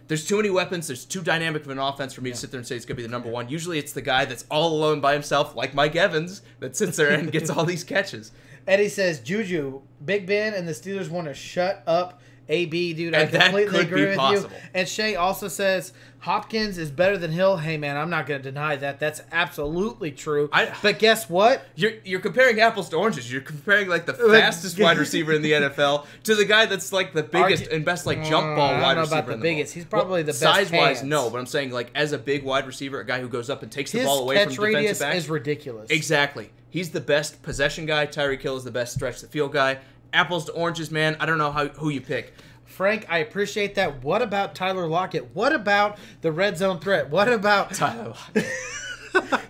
There's too many weapons. There's too dynamic of an offense for me to sit there and say it's going to be the number one. Usually it's the guy that's all alone by himself, like Mike Evans, that sits there and gets all these catches. Eddie says, Juju, Big Ben and the Steelers want to shut up AB, dude. I completely agree with you. And Shay also says, Hopkins is better than Hill. Hey, man, I'm not going to deny that. That's absolutely true. But guess what? You're comparing apples to oranges. You're comparing like the fastest wide receiver in the NFL to the guy that's like the biggest and best like jump ball wide receiver. I don't know about the biggest. He's probably the best size-wise, no. But I'm saying like as a big wide receiver, a guy who goes up and takes the ball away from defensive backs. His catch radius is ridiculous. Exactly. He's the best possession guy. Tyreek Hill is the best stretch the field guy. Apples to oranges, man. I don't know who you pick. Frank, I appreciate that. What about Tyler Lockett? What about the red zone threat? What about Tyler Lockett?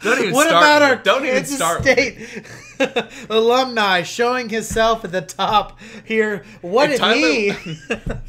Don't even what start. About our Kansas State alumni showing himself at the top here? What it mean?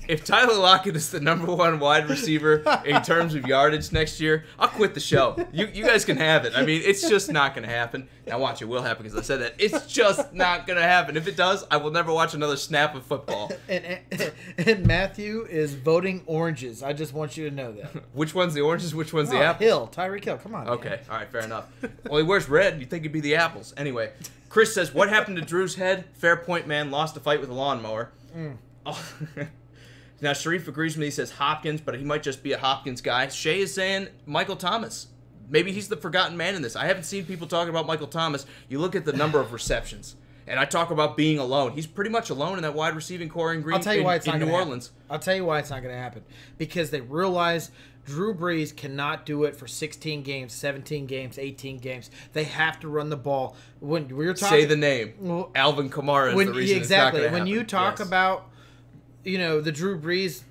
If Tyler Lockett is the number one wide receiver in terms of yardage next year, I'll quit the show. You guys can have it. I mean, it's just not going to happen. Now watch, it will happen because I said that. It's just not going to happen. If it does, I will never watch another snap of football. And Matthew is voting oranges. I just want you to know that. Which one's the oranges? Which one's the apples? Hill. Tyreek Hill. Come on. Okay. Man. All right. Fair enough. Well, he wears red. You'd think it'd be the apples. Anyway, Chris says, what happened to Drew's head? Fair point, man. Lost a fight with a lawnmower. Oh. Now, Sharif agrees with me. He says Hopkins, but he might just be a Hopkins guy. Shay is saying Michael Thomas. Maybe he's the forgotten man in this. I haven't seen people talking about Michael Thomas. You look at the number of receptions, and I talk about being alone. He's pretty much alone in that wide receiving core in New Orleans. I'll tell you why it's not going to happen. Because they realize Drew Brees cannot do it for 16 games, 17 games, 18 games. They have to run the ball. When we were talking, say the name. Alvin Kamara is the reason it's not going to happen. When you talk about, the Drew Brees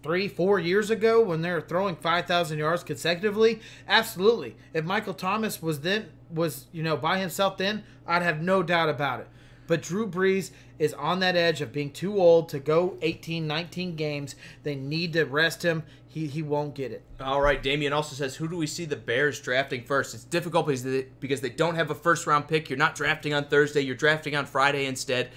3-4 years ago when they were throwing 5,000 yards consecutively, absolutely. If Michael Thomas was by himself then, I'd have no doubt about it. But Drew Brees is on that edge of being too old to go 18, 19 games. They need to rest him. He won't get it. All right, Damian also says, who do we see the Bears drafting first? It's difficult because they don't have a first-round pick. You're not drafting on Thursday. You're drafting on Friday instead.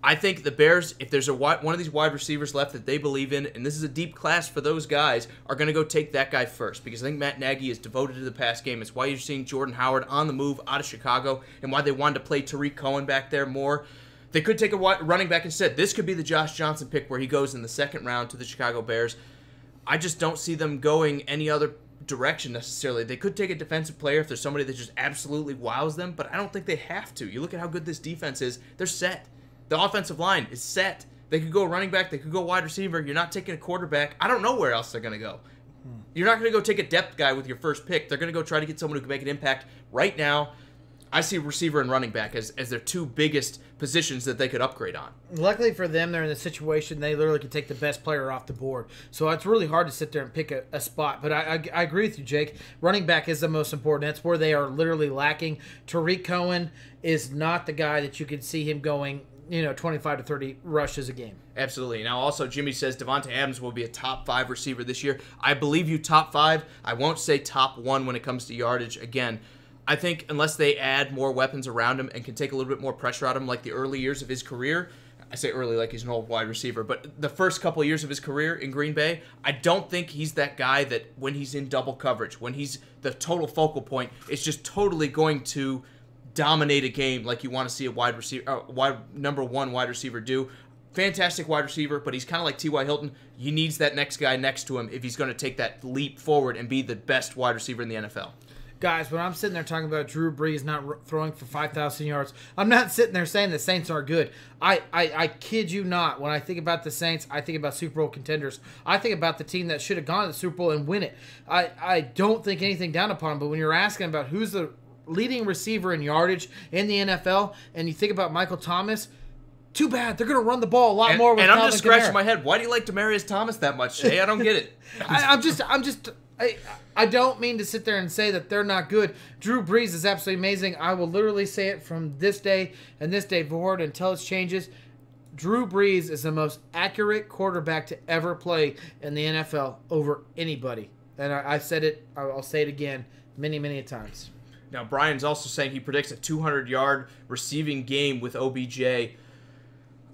I think the Bears, if there's one of these wide receivers left that they believe in, and this is a deep class for those guys, are going to go take that guy first because I think Matt Nagy is devoted to the pass game. It's why you're seeing Jordan Howard on the move out of Chicago and why they wanted to play Tariq Cohen back there more. They could take a running back instead. This could be the Josh Johnson pick where he goes in the 2nd round to the Chicago Bears. I just don't see them going any other direction necessarily. They could take a defensive player if there's somebody that just absolutely wows them, but I don't think they have to. You look at how good this defense is. They're set. The offensive line is set. They could go running back. They could go wide receiver. You're not taking a quarterback. I don't know where else they're going to go. You're not going to go take a depth guy with your first pick. They're going to go try to get someone who can make an impact right now. I see receiver and running back as their two biggest positions that they could upgrade on. Luckily for them, they're in the situation they literally could take the best player off the board. So it's really hard to sit there and pick a spot. But I agree with you, Jake. Running back is the most important. That's where they are literally lacking. Tariq Cohen is not the guy that you could see him going, 25 to 30 rushes a game. Absolutely. Now, also, Jimmy says Devontae Adams will be a top 5 receiver this year. I believe you top 5. I won't say top 1 when it comes to yardage. Again, I think unless they add more weapons around him and can take a little bit more pressure out of him like the early years of his career, I say early like he's an old wide receiver, but the first couple of years of his career in Green Bay, I don't think he's that guy that when he's in double coverage, when he's the total focal point, it's just totally going to dominate a game like you want to see a number 1 wide receiver do. Fantastic wide receiver, but he's kind of like T.Y. Hilton. He needs that next guy next to him if he's going to take that leap forward and be the best wide receiver in the NFL. Guys, when I'm sitting there talking about Drew Brees not throwing for 5,000 yards, I'm not sitting there saying the Saints aren't good. I kid you not. When I think about the Saints, I think about Super Bowl contenders. I think about the team that should have gone to the Super Bowl and win it. I don't think anything down upon them, but when you're asking about who's the leading receiver in yardage in the NFL, and you think about Michael Thomas, too bad. They're going to run the ball a lot more with And I'm Calvin just scratching Kamara. my head. Why do you like Demaryius Thomas that much, Shay? I don't get it. I don't mean to sit there and say that they're not good. Drew Brees is absolutely amazing. I will literally say it from this day and this day forward until it changes. Drew Brees is the most accurate quarterback to ever play in the NFL over anybody. And I've said it. I'll say it again many, many times. Now, Brian's also saying he predicts a 200-yard receiving game with OBJ.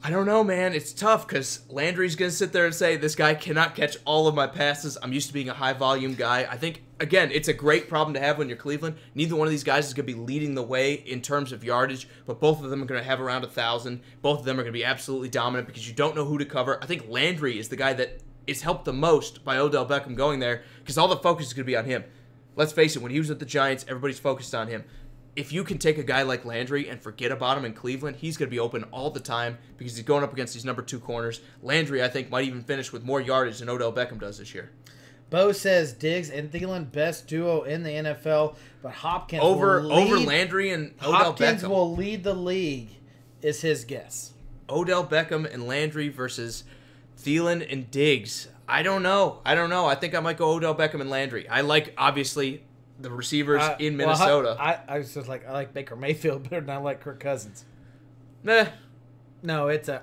I don't know, man. It's tough because Landry's going to sit there and say, this guy cannot catch all of my passes. I'm used to being a high-volume guy. I think, again, it's a great problem to have when you're Cleveland. Neither one of these guys is going to be leading the way in terms of yardage, but both of them are going to have around 1,000. Both of them are going to be absolutely dominant because you don't know who to cover. I think Landry is the guy that is helped the most by Odell Beckham going there because all the focus is going to be on him. Let's face it, when he was at the Giants, everybody's focused on him. If you can take a guy like Landry and forget about him in Cleveland, he's going to be open all the time because he's going up against these number 2 corners. Landry, I think, might even finish with more yardage than Odell Beckham does this year. Bo says Diggs and Thielen best duo in the NFL, but Hopkins over will lead, Landry and Odell Hopkins Beckham. will lead the league, is his guess. Odell Beckham and Landry versus Thielen and Diggs. I don't know. I think I might go Odell Beckham and Landry. I like, obviously, the receivers in Minnesota. I was just like, I like Baker Mayfield better than I like Kirk Cousins. Nah. No, it's a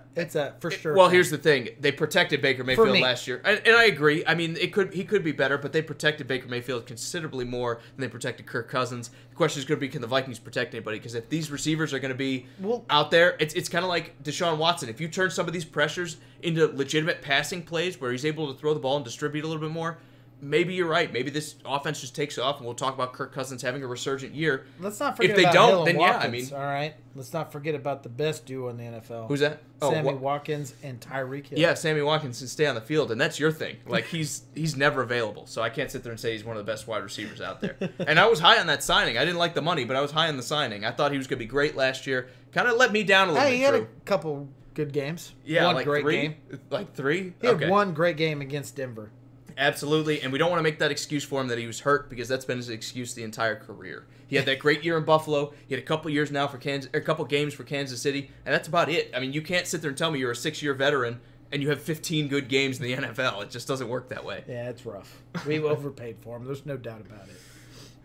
for sure. Well, here's the thing: they protected Baker Mayfield last year, and I agree. I mean, he could be better, but they protected Baker Mayfield considerably more than they protected Kirk Cousins. The question is going to be, can the Vikings protect anybody? Because if these receivers are going to be out there, it's kind of like Deshaun Watson. If you turn some of these pressures into legitimate passing plays where he's able to throw the ball and distribute a little bit more, maybe you're right. Maybe this offense just takes off, and we'll talk about Kirk Cousins having a resurgent year. Let's not forget if they about don't, Hill and then Watkins, yeah, all right? Let's not forget about the best duo in the NFL. Who's that? Sammy Watkins and Tyreek Hill. Yeah, Sammy Watkins can stay on the field, and that's your thing. Like, he's never available, so I can't sit there and say he's one of the best wide receivers out there. And I was high on that signing. I didn't like the money, but I was high on the signing. I thought he was going to be great last year. Kind of let me down a little bit, he had a couple good games. Yeah, one like great 3? game. Like 3? He had one great game against Denver. Absolutely, and we don't want to make that excuse for him that he was hurt because that's been his excuse the entire career. He had that great year in Buffalo. He had a couple years now for a couple games for Kansas City, and that's about it. I mean, you can't sit there and tell me you're a 6-year veteran and you have 15 good games in the NFL. It just doesn't work that way. Yeah, it's rough. We've overpaid for him. There's no doubt about it.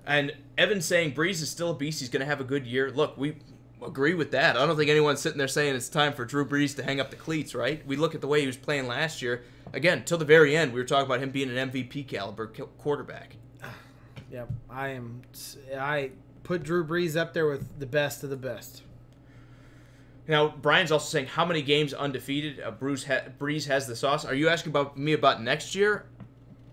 And Evan's saying Breeze is still a beast. He's going to have a good year. Look, we agree with that. I don't think anyone's sitting there saying it's time for Drew Brees to hang up the cleats, right? We look at the way he was playing last year. Again, till the very end, we were talking about him being an MVP caliber quarterback. Yeah, I put Drew Brees up there with the best of the best. Now, Brian's also saying how many games undefeated Brees has the sauce. Are you asking me about next year?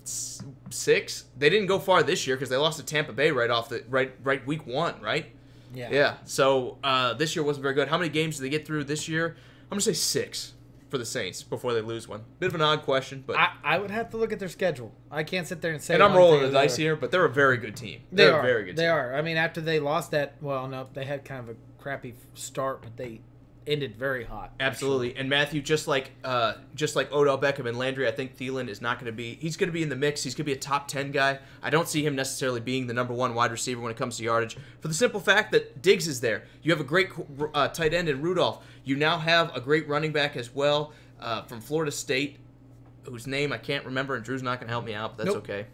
6. They didn't go far this year because they lost to Tampa Bay right week 1, right? Yeah. Yeah. So this year wasn't very good. How many games did they get through this year? I'm gonna say 6 for the Saints before they lose one. Bit of an odd question, but I would have to look at their schedule. I can't sit there and say. And I'm rolling the dice here, but they're a very good team. They're a very good team. They are. I mean, after they lost that, well, no, they had kind of a crappy start, but they ended very hot. Absolutely. And Matthew, just like Odell Beckham and Landry, I think Thielen is not going to be. He's going to be in the mix. He's going to be a top 10 guy. I don't see him necessarily being the number one wide receiver when it comes to yardage, for the simple fact that Diggs is there. You have a great tight end in Rudolph. You now have a great running back as well from Florida State, whose name I can't remember, and Drew's not going to help me out, but that's okay.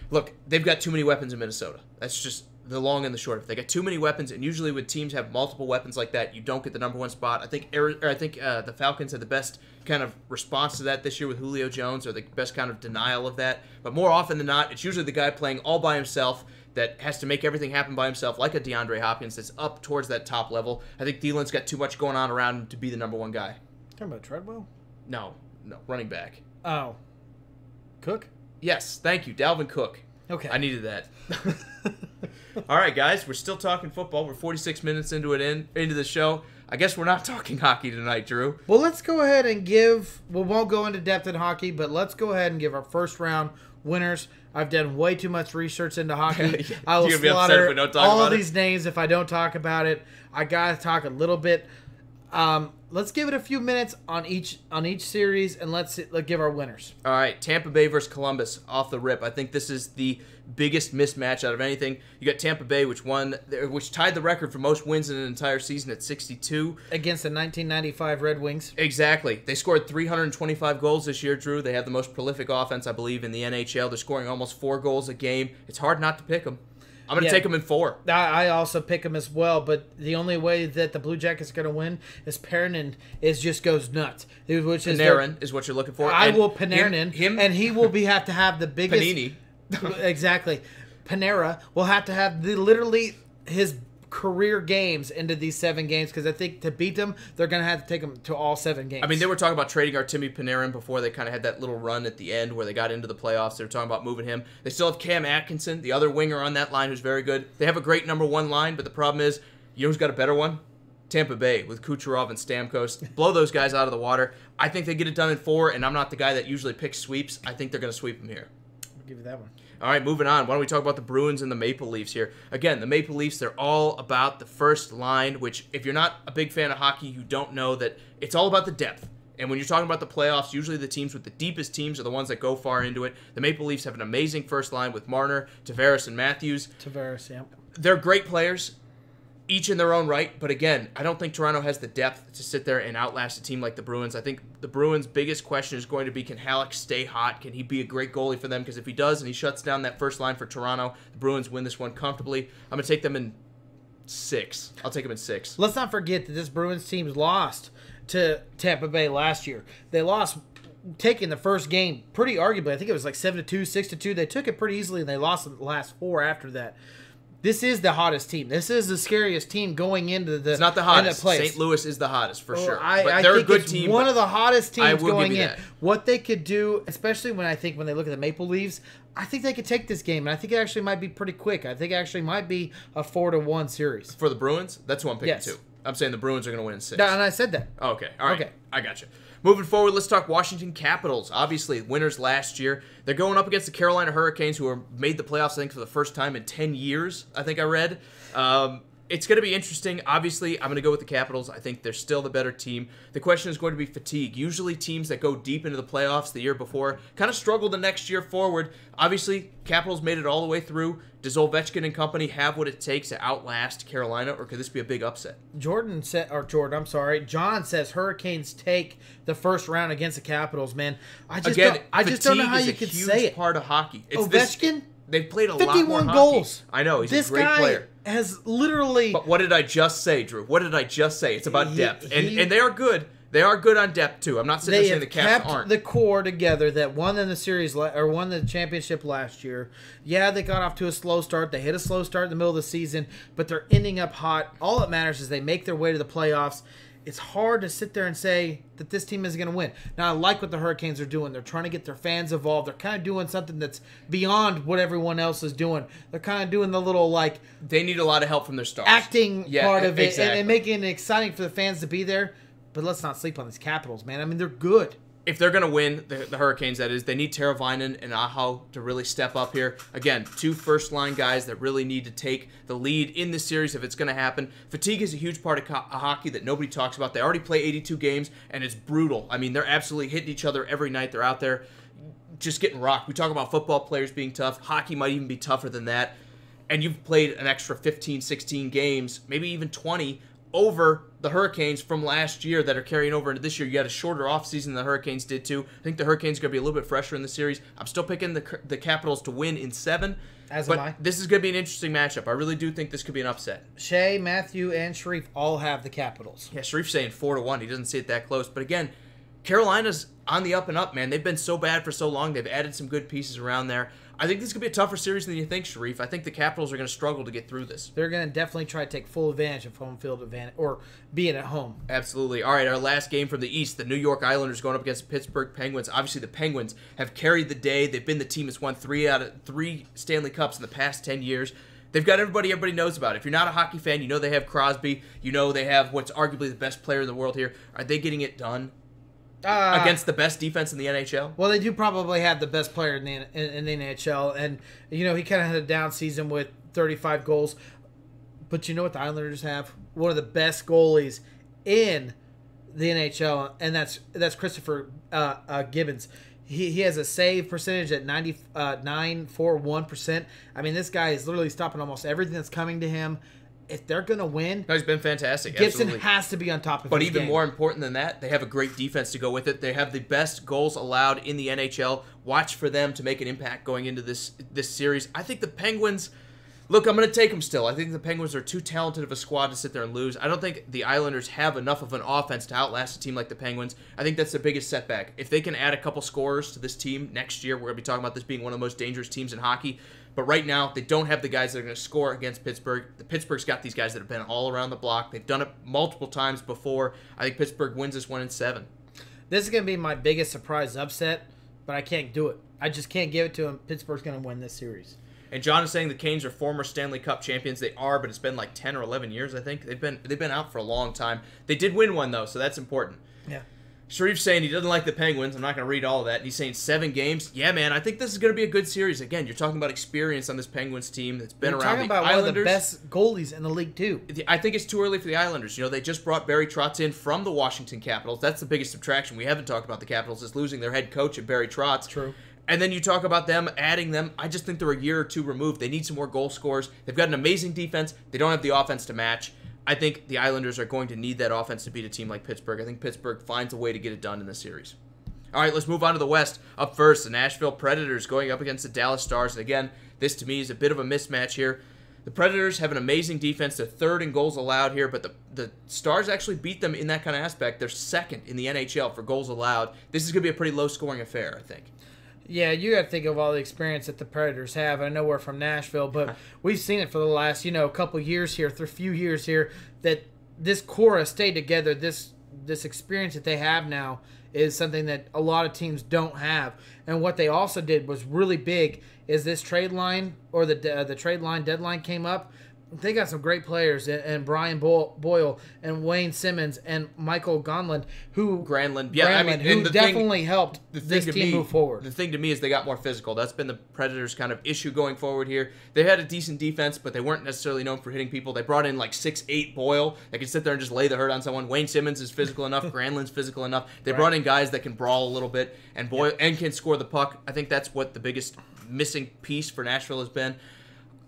Look, they've got too many weapons in Minnesota. That's just the long and the short of it. They got too many weapons, and usually when teams have multiple weapons like that, you don't get the number one spot. I think the Falcons had the best kind of response to that this year with Julio Jones, or the best kind of denial of that. But more often than not, it's usually the guy playing all by himself that has to make everything happen by himself, like a DeAndre Hopkins that's up towards that top level. I think Thielen's got too much going on around him to be the number one guy. Talking about Treadwell? No, running back. Oh. Cook? Yes, thank you, Dalvin Cook. Okay. I needed that. All right, guys, we're still talking football. We're 46 minutes into the show. I guess we're not talking hockey tonight, Drew. Well, let's go ahead and we won't go into depth in hockey, but let's go ahead and give our first round winners. I've done way too much research into hockey. I will slaughter all of these names if I don't talk about it. I got to talk a little bit. Let's give it a few minutes on each series, and let's give our winners. All right, Tampa Bay versus Columbus off the rip. I think this is the biggest mismatch out of anything. You got Tampa Bay, which tied the record for most wins in an entire season at 62. Against the 1995 Red Wings. Exactly. They scored 325 goals this year, Drew. They have the most prolific offense, I believe, in the NHL. They're scoring almost 4 goals a game. It's hard not to pick them. I'm going to take them in 4. I also pick them as well, but the only way that the Blue Jackets are going to win is Panarin just goes nuts. Panarin is what you're looking for. I will Panarin him, and he will have to have the biggest... Panini. Exactly. Panera will have to have literally his career games into these 7 games, because I think to beat them, they're going to have to take them to all 7 games. I mean, they were talking about trading Artemi Panarin before they kind of had that little run at the end where they got into the playoffs. They were talking about moving him. They still have Cam Atkinson, the other winger on that line, who's very good. They have a great number 1 line, but the problem is, you know who's got a better one? Tampa Bay with Kucherov and Stamkos. Blow those guys out of the water. I think they get it done in 4, and I'm not the guy that usually picks sweeps. I think they're going to sweep them here. I'll give you that one. All right, moving on. Why don't we talk about the Bruins and the Maple Leafs here? Again, the Maple Leafs, they're all about the first line, which if you're not a big fan of hockey, you don't know that it's all about the depth. And when you're talking about the playoffs, usually the teams with the deepest teams are the ones that go far into it. The Maple Leafs have an amazing first line with Marner, Tavares, and Matthews. Tavares, yeah. They're great players, each in their own right. But again, I don't think Toronto has the depth to sit there and outlast a team like the Bruins. I think the Bruins' biggest question is going to be, can Halleck stay hot? Can he be a great goalie for them? Because if he does and he shuts down that first line for Toronto, the Bruins win this one comfortably. I'm going to take them in 6. I'll take them in 6. Let's not forget that this Bruins team lost to Tampa Bay last year. They lost taking the first game pretty arguably. I think it was like 7-2, 6-2. They took it pretty easily, and they lost the last 4 after that. This is the hottest team. This is the scariest team going into the. It's not the hottest. St. Louis is the hottest for sure. But they're think a good it's team. One of the hottest teams going in. That. What they could do, especially when they look at the Maple Leafs, I think they could take this game, and I think it actually might be pretty quick. I think it actually might be a 4-1 series for the Bruins. That's who I'm picking yes. too. I'm saying the Bruins are going to win in 6. No, and I said that. Okay. All right. Okay. I got you. Moving forward, let's talk Washington Capitals. Obviously, winners last year. They're going up against the Carolina Hurricanes, who made the playoffs, I think, for the first time in 10 years, I think I read. It's going to be interesting. Obviously, I'm going to go with the Capitals. I think they're still the better team. The question is going to be fatigue. Usually, teams that go deep into the playoffs the year before kind of struggle the next year forward. Obviously, Capitals made it all the way through. Does Ovechkin and company have what it takes to outlast Carolina, or could this be a big upset? John says Hurricanes take the first round against the Capitals, man. I just don't know how you could say it. Fatigue is a huge part of hockey. Ovechkin? They've played a lot more 51 hockey. goals. I know, he's a great player. Has literally... But what did I just say, Drew? What did I just say? It's about depth. And they are good. They are good on depth, too. I'm not sitting there saying the Caps aren't. They kept the core together that won in the series, or won the championship last year. Yeah, they got off to a slow start. They hit a slow start in the middle of the season, but they're ending up hot. All that matters is they make their way to the playoffs. It's hard to sit there and say that this team is going to win. Now, I like what the Hurricanes are doing. They're trying to get their fans involved. They're kind of doing something that's beyond what everyone else is doing. They're kind of doing the little, like... They need a lot of help from their stars. Acting part of it and making it exciting for the fans to be there. But let's not sleep on these Capitals, man. I mean, they're good. if they're going to win, the Hurricanes, that is, they need Teravainen and Aho to really step up here. Again, 2 first-line guys that really need to take the lead in this series if it's going to happen. Fatigue is a huge part of hockey that nobody talks about. They already play 82 games, and it's brutal. I mean, they're absolutely hitting each other every night. They're out there just getting rocked. We talk about football players being tough. Hockey might even be tougher than that. And you've played an extra 15, 16 games, maybe even 20, over the Hurricanes from last year that are carrying over into this year. You had a shorter offseason than the Hurricanes did too. I think the Hurricanes are going to be a little bit fresher in the series. I'm still picking the Capitals to win in 7. But this is going to be an interesting matchup. I really do think this could be an upset. Shea, Matthew, and Sharif all have the Capitals. Yeah, Sharif's saying 4-1. He doesn't see it that close. But again, Carolina's on the up and up, man. They've been so bad for so long. They've added some good pieces around there. I think this could be a tougher series than you think, Sharif. I think the Capitals are going to struggle to get through this. They're going to definitely try to take full advantage of home field advantage, or being at home. Absolutely. All right, our last game from the East, the New York Islanders going up against the Pittsburgh Penguins. Obviously, the Penguins have carried the day. They've been the team that's won 3 out of 3 Stanley Cups in the past 10 years. They've got everybody knows about. If you're not a hockey fan, you know they have Crosby. You know they have what's arguably the best player in the world here. Are they getting it done? Against the best defense in the NHL? Well, they do probably have the best player in the NHL, and he kind of had a down season with 35 goals. But you know what the Islanders have? One of the best goalies in the NHL, and that's Christopher Gibbons. He has a save percentage at 9.41%. I mean, this guy is literally stopping almost everything that's coming to him. If they're going to win, no, he's been fantastic. Gibson absolutely. Has to be on top of But his even game. more important than that, they have a great defense to go with it. They have the best goals allowed in the NHL. Watch for them to make an impact going into this series. I think the Penguins, look, I'm going to take them still. I think the Penguins are too talented of a squad to sit there and lose. I don't think the Islanders have enough of an offense to outlast a team like the Penguins. I think that's the biggest setback. If they can add a couple scorers to this team next year, we're going to be talking about this being one of the most dangerous teams in hockey. But right now, they don't have the guys that are going to score against Pittsburgh. Pittsburgh's got these guys that have been all around the block. They've done it multiple times before. I think Pittsburgh wins this one in 7. This is going to be my biggest surprise upset, but I can't do it. I just can't give it to them. Pittsburgh's going to win this series. And John is saying the Canes are former Stanley Cup champions. They are, but it's been like 10 or 11 years, I think. They've been out for a long time. They did win one, though, so that's important. Yeah. Sharif's saying he doesn't like the Penguins. I'm not going to read all of that. And he's saying 7 games. Yeah, man, I think this is going to be a good series. Again, you're talking about experience on this Penguins team that's been around. You're talking about Islanders. One of the best goalies in the league, too. I think it's too early for the Islanders. They just brought Barry Trotz in from the Washington Capitals. That's the biggest subtraction. We haven't talked about the Capitals is losing their head coach at Barry Trotz. True. And then you talk about them adding them. I just think they're a year or 2 removed. They need some more goal scorers. They've got an amazing defense. They don't have the offense to match. I think the Islanders are going to need that offense to beat a team like Pittsburgh. I think Pittsburgh finds a way to get it done in this series. All right, let's move on to the West. Up first, the Nashville Predators going up against the Dallas Stars. And again, this to me is a bit of a mismatch here. The Predators have an amazing defense. They're 3rd in goals allowed here, but the Stars actually beat them in that kind of aspect. They're 2nd in the NHL for goals allowed. This is going to be a pretty low-scoring affair, I think. Yeah, you got to think of all the experience that the Predators have. I know we're from Nashville, but we've seen it for the last, couple years here, few years here, that this core has stayed together. This experience that they have now is something that a lot of teams don't have. And what they also did was really big is this trade line, or the trade line deadline came up. They got some great players, and Brian Boyle and Wayne Simmons and Michael Granlund, who definitely helped this team move forward. The thing to me is they got more physical. That's been the Predators' kind of issue going forward here. They had a decent defense, but they weren't necessarily known for hitting people. They brought in like 6'8" Boyle that can sit there and just lay the hurt on someone. Wayne Simmons is physical enough. Granlund's physical enough. They brought in guys that can brawl a little bit and Boyle and can score the puck. I think that's what the biggest missing piece for Nashville has been.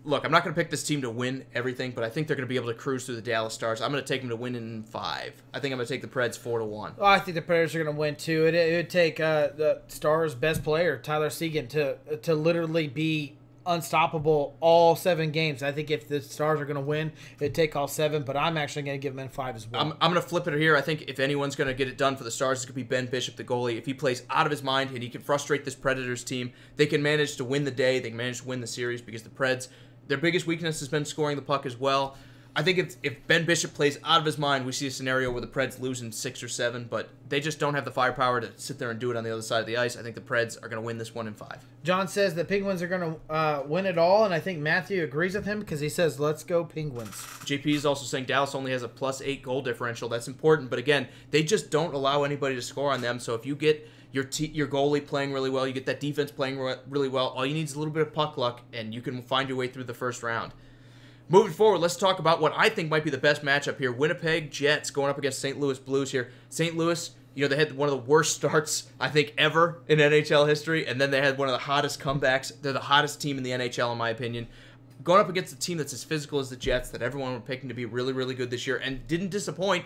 Look, I'm not going to pick this team to win everything, but I think they're going to be able to cruise through the Dallas Stars. I'm going to take them to win in 5. I think I'm going to take the Preds 4-1. Oh, I think the Predators are going to win, too. It would take the Stars' best player, Tyler Seguin, to literally be unstoppable all 7 games. I think if the Stars are going to win, it'd take all 7, but I'm actually going to give them in 5 as well. I'm going to flip it here. I think if anyone's going to get it done for the Stars, it's going to be Ben Bishop, the goalie. If he plays out of his mind and he can frustrate this Predators team, they can manage to win the day. They can manage to win the series because the Preds, their biggest weakness has been scoring the puck as well. I think if Ben Bishop plays out of his mind, we see a scenario where the Preds lose in 6 or 7, but they just don't have the firepower to sit there and do it on the other side of the ice. I think the Preds are going to win this one in 5. John says the Penguins are going to win it all, and I think Matthew agrees with him because he says, let's go Penguins. JP is also saying Dallas only has a +8 goal differential. That's important, but again, they just don't allow anybody to score on them, so if you get your goalie playing really well, you get that defense playing really well. All you need is a little bit of puck luck, and you can find your way through the first round. Moving forward, let's talk about what I think might be the best matchup here. Winnipeg Jets going up against St. Louis Blues here. St. Louis, they had one of the worst starts, I think, ever in NHL history, and then they had one of the hottest comebacks. They're the hottest team in the NHL, in my opinion. Going up against a team that's as physical as the Jets, that everyone were picking to be really, really good this year, and didn't disappoint.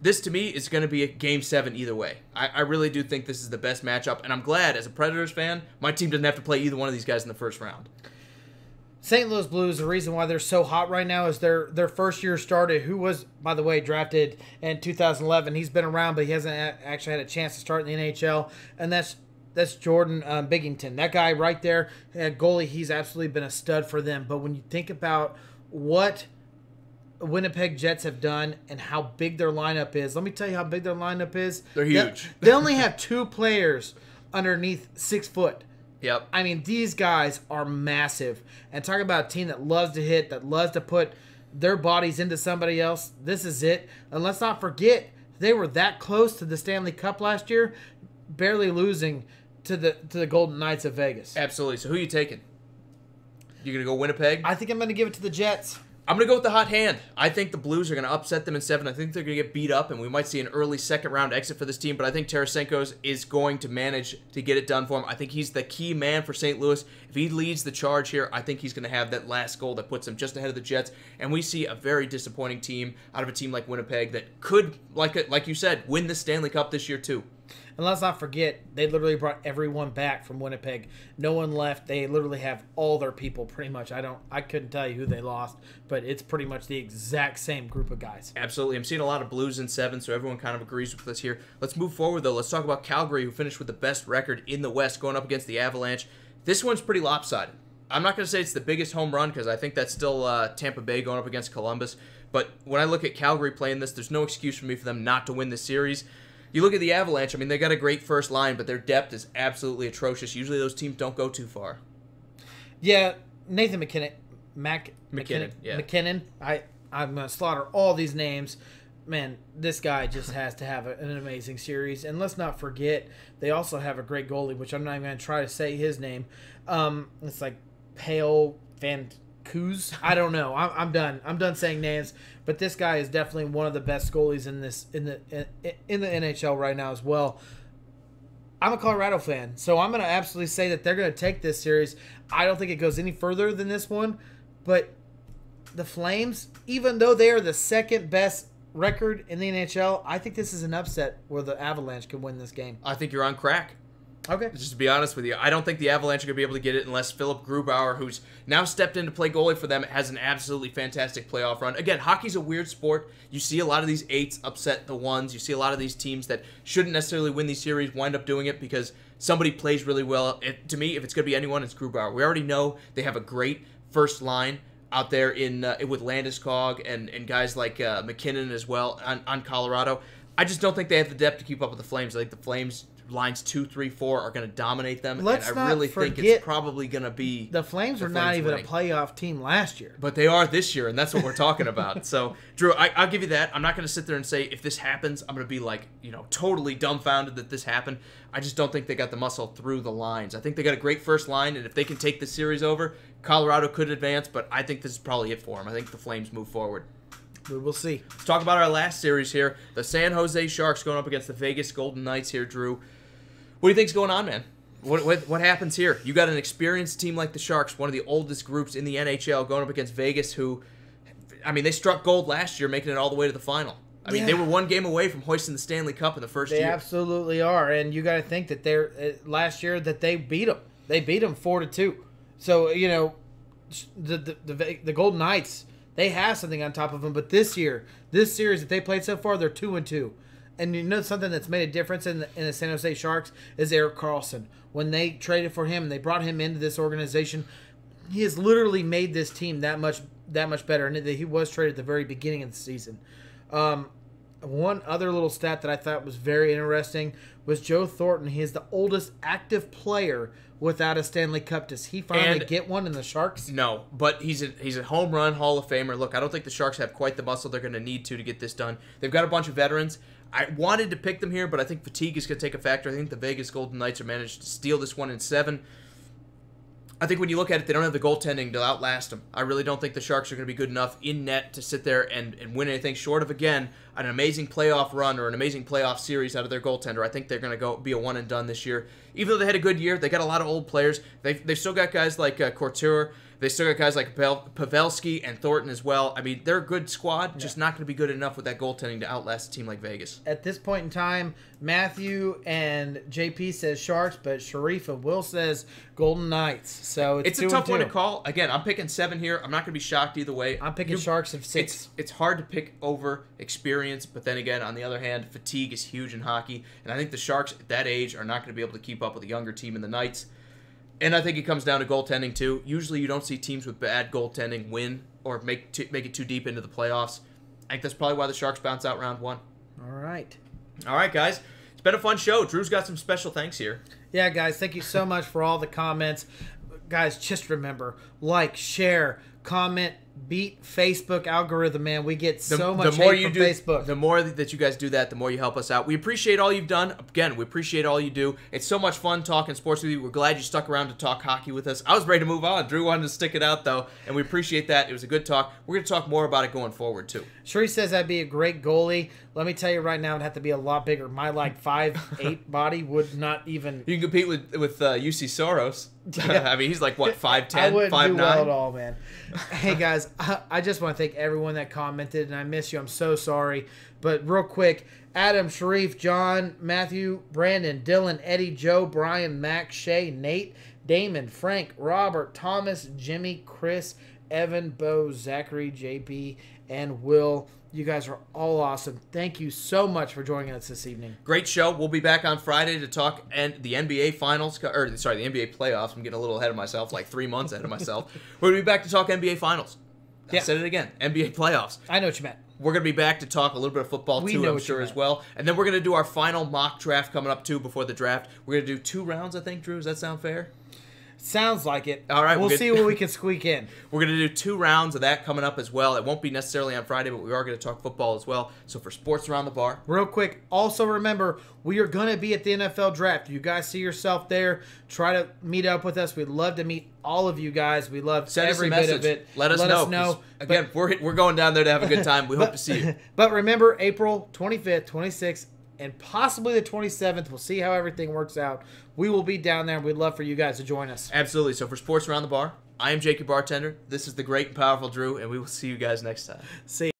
This, to me, is going to be a Game 7 either way. I really do think this is the best matchup, and I'm glad, as a Predators fan, my team doesn't have to play either one of these guys in the first round. St. Louis Blues, the reason why they're so hot right now is their first-year starter, who was, by the way, drafted in 2011. He's been around, but he hasn't actually had a chance to start in the NHL, and that's Jordan Biggington. That guy right there, goalie, he's absolutely been a stud for them. But when you think about what Winnipeg Jets have done and how big their lineup is, let me tell you how big their lineup is. They're huge. They only have 2 players underneath 6 foot. Yep. I mean, these guys are massive. And talking about a team that loves to hit, that loves to put their bodies into somebody else, this is it. And let's not forget, they were that close to the Stanley Cup last year, barely losing to the Golden Knights of Vegas. Absolutely. So who are you taking? You going to go Winnipeg? I think I'm going to give it to the Jets. I'm going to go with the hot hand. I think the Blues are going to upset them in 7. I think they're going to get beat up, and we might see an early second-round exit for this team, but I think Tarasenko is going to manage to get it done for him. I think he's the key man for St. Louis. If he leads the charge here, I think he's going to have that last goal that puts him just ahead of the Jets, and we see a very disappointing team out of a team like Winnipeg that could, like you said, win the Stanley Cup this year too. And let's not forget, they literally brought everyone back from Winnipeg. No one left. They literally have all their people pretty much. I couldn't tell you who they lost, but it's pretty much the exact same group of guys. Absolutely. I'm seeing a lot of Blues in 7, so everyone kind of agrees with us here. Let's move forward, though. Let's talk about Calgary, who finished with the best record in the West, going up against the Avalanche. This one's pretty lopsided. I'm not going to say it's the biggest home run, because I think that's still Tampa Bay going up against Columbus. But when I look at Calgary playing this, there's no excuse for me for them not to win this series. You look at the Avalanche, I mean, they got a great first line, but their depth is absolutely atrocious. Usually those teams don't go too far. Yeah, Nathan McKinnon. Yeah. McKinnon. I'm going to slaughter all these names. Man, this guy just has to have an amazing series. And let's not forget, they also have a great goalie, which I'm not even going to try to say his name. It's like Pale Van Kuz. I don't know. I'm done. I'm done saying names. But this guy is definitely one of the best goalies in the NHL right now as well. I'm a Colorado fan, so I'm going to absolutely say that they're going to take this series. I don't think it goes any further than this one, but the Flames, even though they are the second best record in the NHL, I think this is an upset where the Avalanche can win this game. I think you're on crack. Okay. Just to be honest with you, I don't think the Avalanche are going to be able to get it unless Philip Grubauer, who's now stepped in to play goalie for them, has an absolutely fantastic playoff run. Again, hockey's a weird sport. You see a lot of these 8s upset the 1s. You see a lot of these teams that shouldn't necessarily win these series wind up doing it because somebody plays really well. To me, if it's going to be anyone, it's Grubauer. We already know they have a great first line out there with Landeskog and guys like McKinnon as well on Colorado. I just don't think they have the depth to keep up with the Flames. I think the Flames lines 2, 3, 4 are going to dominate them. Let's and not I really forget, think it's probably going to be the Flames were not even winning. A playoff team last year. But they are this year, and that's what we're talking about. So, Drew, I'll give you that. I'm not going to sit there and say if this happens, I'm going to be like, totally dumbfounded that this happened. I just don't think they got the muscle through the lines. I think they got a great first line, and if they can take the series over, Colorado could advance, but I think this is probably it for them. I think the Flames move forward. We will see. Let's talk about our last series here. The San Jose Sharks going up against the Vegas Golden Knights here, Drew. What do you think's going on, man? What happens here? You got an experienced team like the Sharks, one of the oldest groups in the NHL, going up against Vegas, who, I mean, they struck gold last year, making it all the way to the final. I mean, they were one game away from hoisting the Stanley Cup in the first year. They absolutely are, and you got to think that last year that they beat them. They beat them 4-2. So the Golden Knights, they have something on top of them. But this series that they played so far, they're 2-2. And something that's made a difference in the San Jose Sharks is Erik Karlsson. When they traded for him and they brought him into this organization, he has literally made this team that much better. And he was traded at the very beginning of the season. One other little stat that I thought was very interesting was Joe Thornton. He is the oldest active player without a Stanley Cup. Does he finally get one in the Sharks? No, but he's a home run Hall of Famer. Look, I don't think the Sharks have quite the muscle they're going to need to get this done. They've got a bunch of veterans. I wanted to pick them here, but I think fatigue is going to take a factor. I think the Vegas Golden Knights are managed to steal this one in 7. I think when you look at it, they don't have the goaltending to outlast them. I really don't think the Sharks are going to be good enough in net to sit there and win anything short of, again, an amazing playoff run or an amazing playoff series out of their goaltender. I think they're going to be a one and done this year. Even though they had a good year, they got a lot of old players. They've still got guys like Couture. They still got guys like Pavelski and Thornton as well. I mean, they're a good squad, just not going to be good enough with that goaltending to outlast a team like Vegas. At this point in time, Matthew and JP says Sharks, but Sharif and Will says Golden Knights. So it's a tough one to call. Again, I'm picking 7 here. I'm not going to be shocked either way. I'm picking Sharks of 6. It's hard to pick over experience, but then again, on the other hand, fatigue is huge in hockey, and I think the Sharks at that age are not going to be able to keep up with a younger team in the Knights. And I think it comes down to goaltending, too. Usually you don't see teams with bad goaltending win or make it too deep into the playoffs. I think that's probably why the Sharks bounce out round 1. All right. All right, guys. It's been a fun show. Drew's got some special thanks here. Yeah, guys, thank you so much for all the comments. Guys, just remember, like, share, comment, beat Facebook algorithm, man. We get so much hate from Facebook. The more that you guys do that, the more you help us out. We appreciate all you've done. Again, we appreciate all you do. It's so much fun talking sports with you. We're glad you stuck around to talk hockey with us. I was ready to move on. Drew wanted to stick it out, though, and we appreciate that. It was a good talk. We're going to talk more about it going forward, too. Sheree says I'd be a great goalie. Let me tell you right now, it'd have to be a lot bigger. My, 5'8" body would not even... You can compete with UC Soros. Yeah. I mean, he's 5'10", I wouldn't 5'9". do well at all, man. Hey, guys, I just want to thank everyone that commented, and I miss you. I'm so sorry. But real quick, Adam, Sharif, John, Matthew, Brandon, Dylan, Eddie, Joe, Brian, Max, Shay, Nate, Damon, Frank, Robert, Thomas, Jimmy, Chris, Evan, Bo, Zachary, JP, and Will. You guys are all awesome. Thank you so much for joining us this evening. Great show. We'll be back on Friday to talk the NBA finals, the NBA playoffs. I'm getting a little ahead of myself, 3 months ahead of myself. We're going to be back to talk NBA finals. I said it again. NBA playoffs. I know what you meant. We're going to be back to talk a little bit of football, too, I'm sure, as well. And then we're going to do our final mock draft coming up, too, before the draft. We're going to do 2 rounds, I think, Drew. Does that sound fair? Sounds like it. All right. We'll see what we can squeak in. We're going to do 2 rounds of that coming up as well. It won't be necessarily on Friday, but we are going to talk football as well. So for Sports Around the Bar. Real quick, also remember, we are going to be at the NFL Draft. You guys see yourself there. Try to meet up with us. We'd love to meet all of you guys. We love every bit of it. Let us know. Again, we're going down there to have a good time. We hope to see you. But remember, April 25th, 26th, and possibly the 27th. We'll see how everything works out. We will be down there, and we'd love for you guys to join us. Absolutely. So for Sports Around the Bar, I am Jake, your bartender. This is the great and powerful Drew, and we will see you guys next time. See you.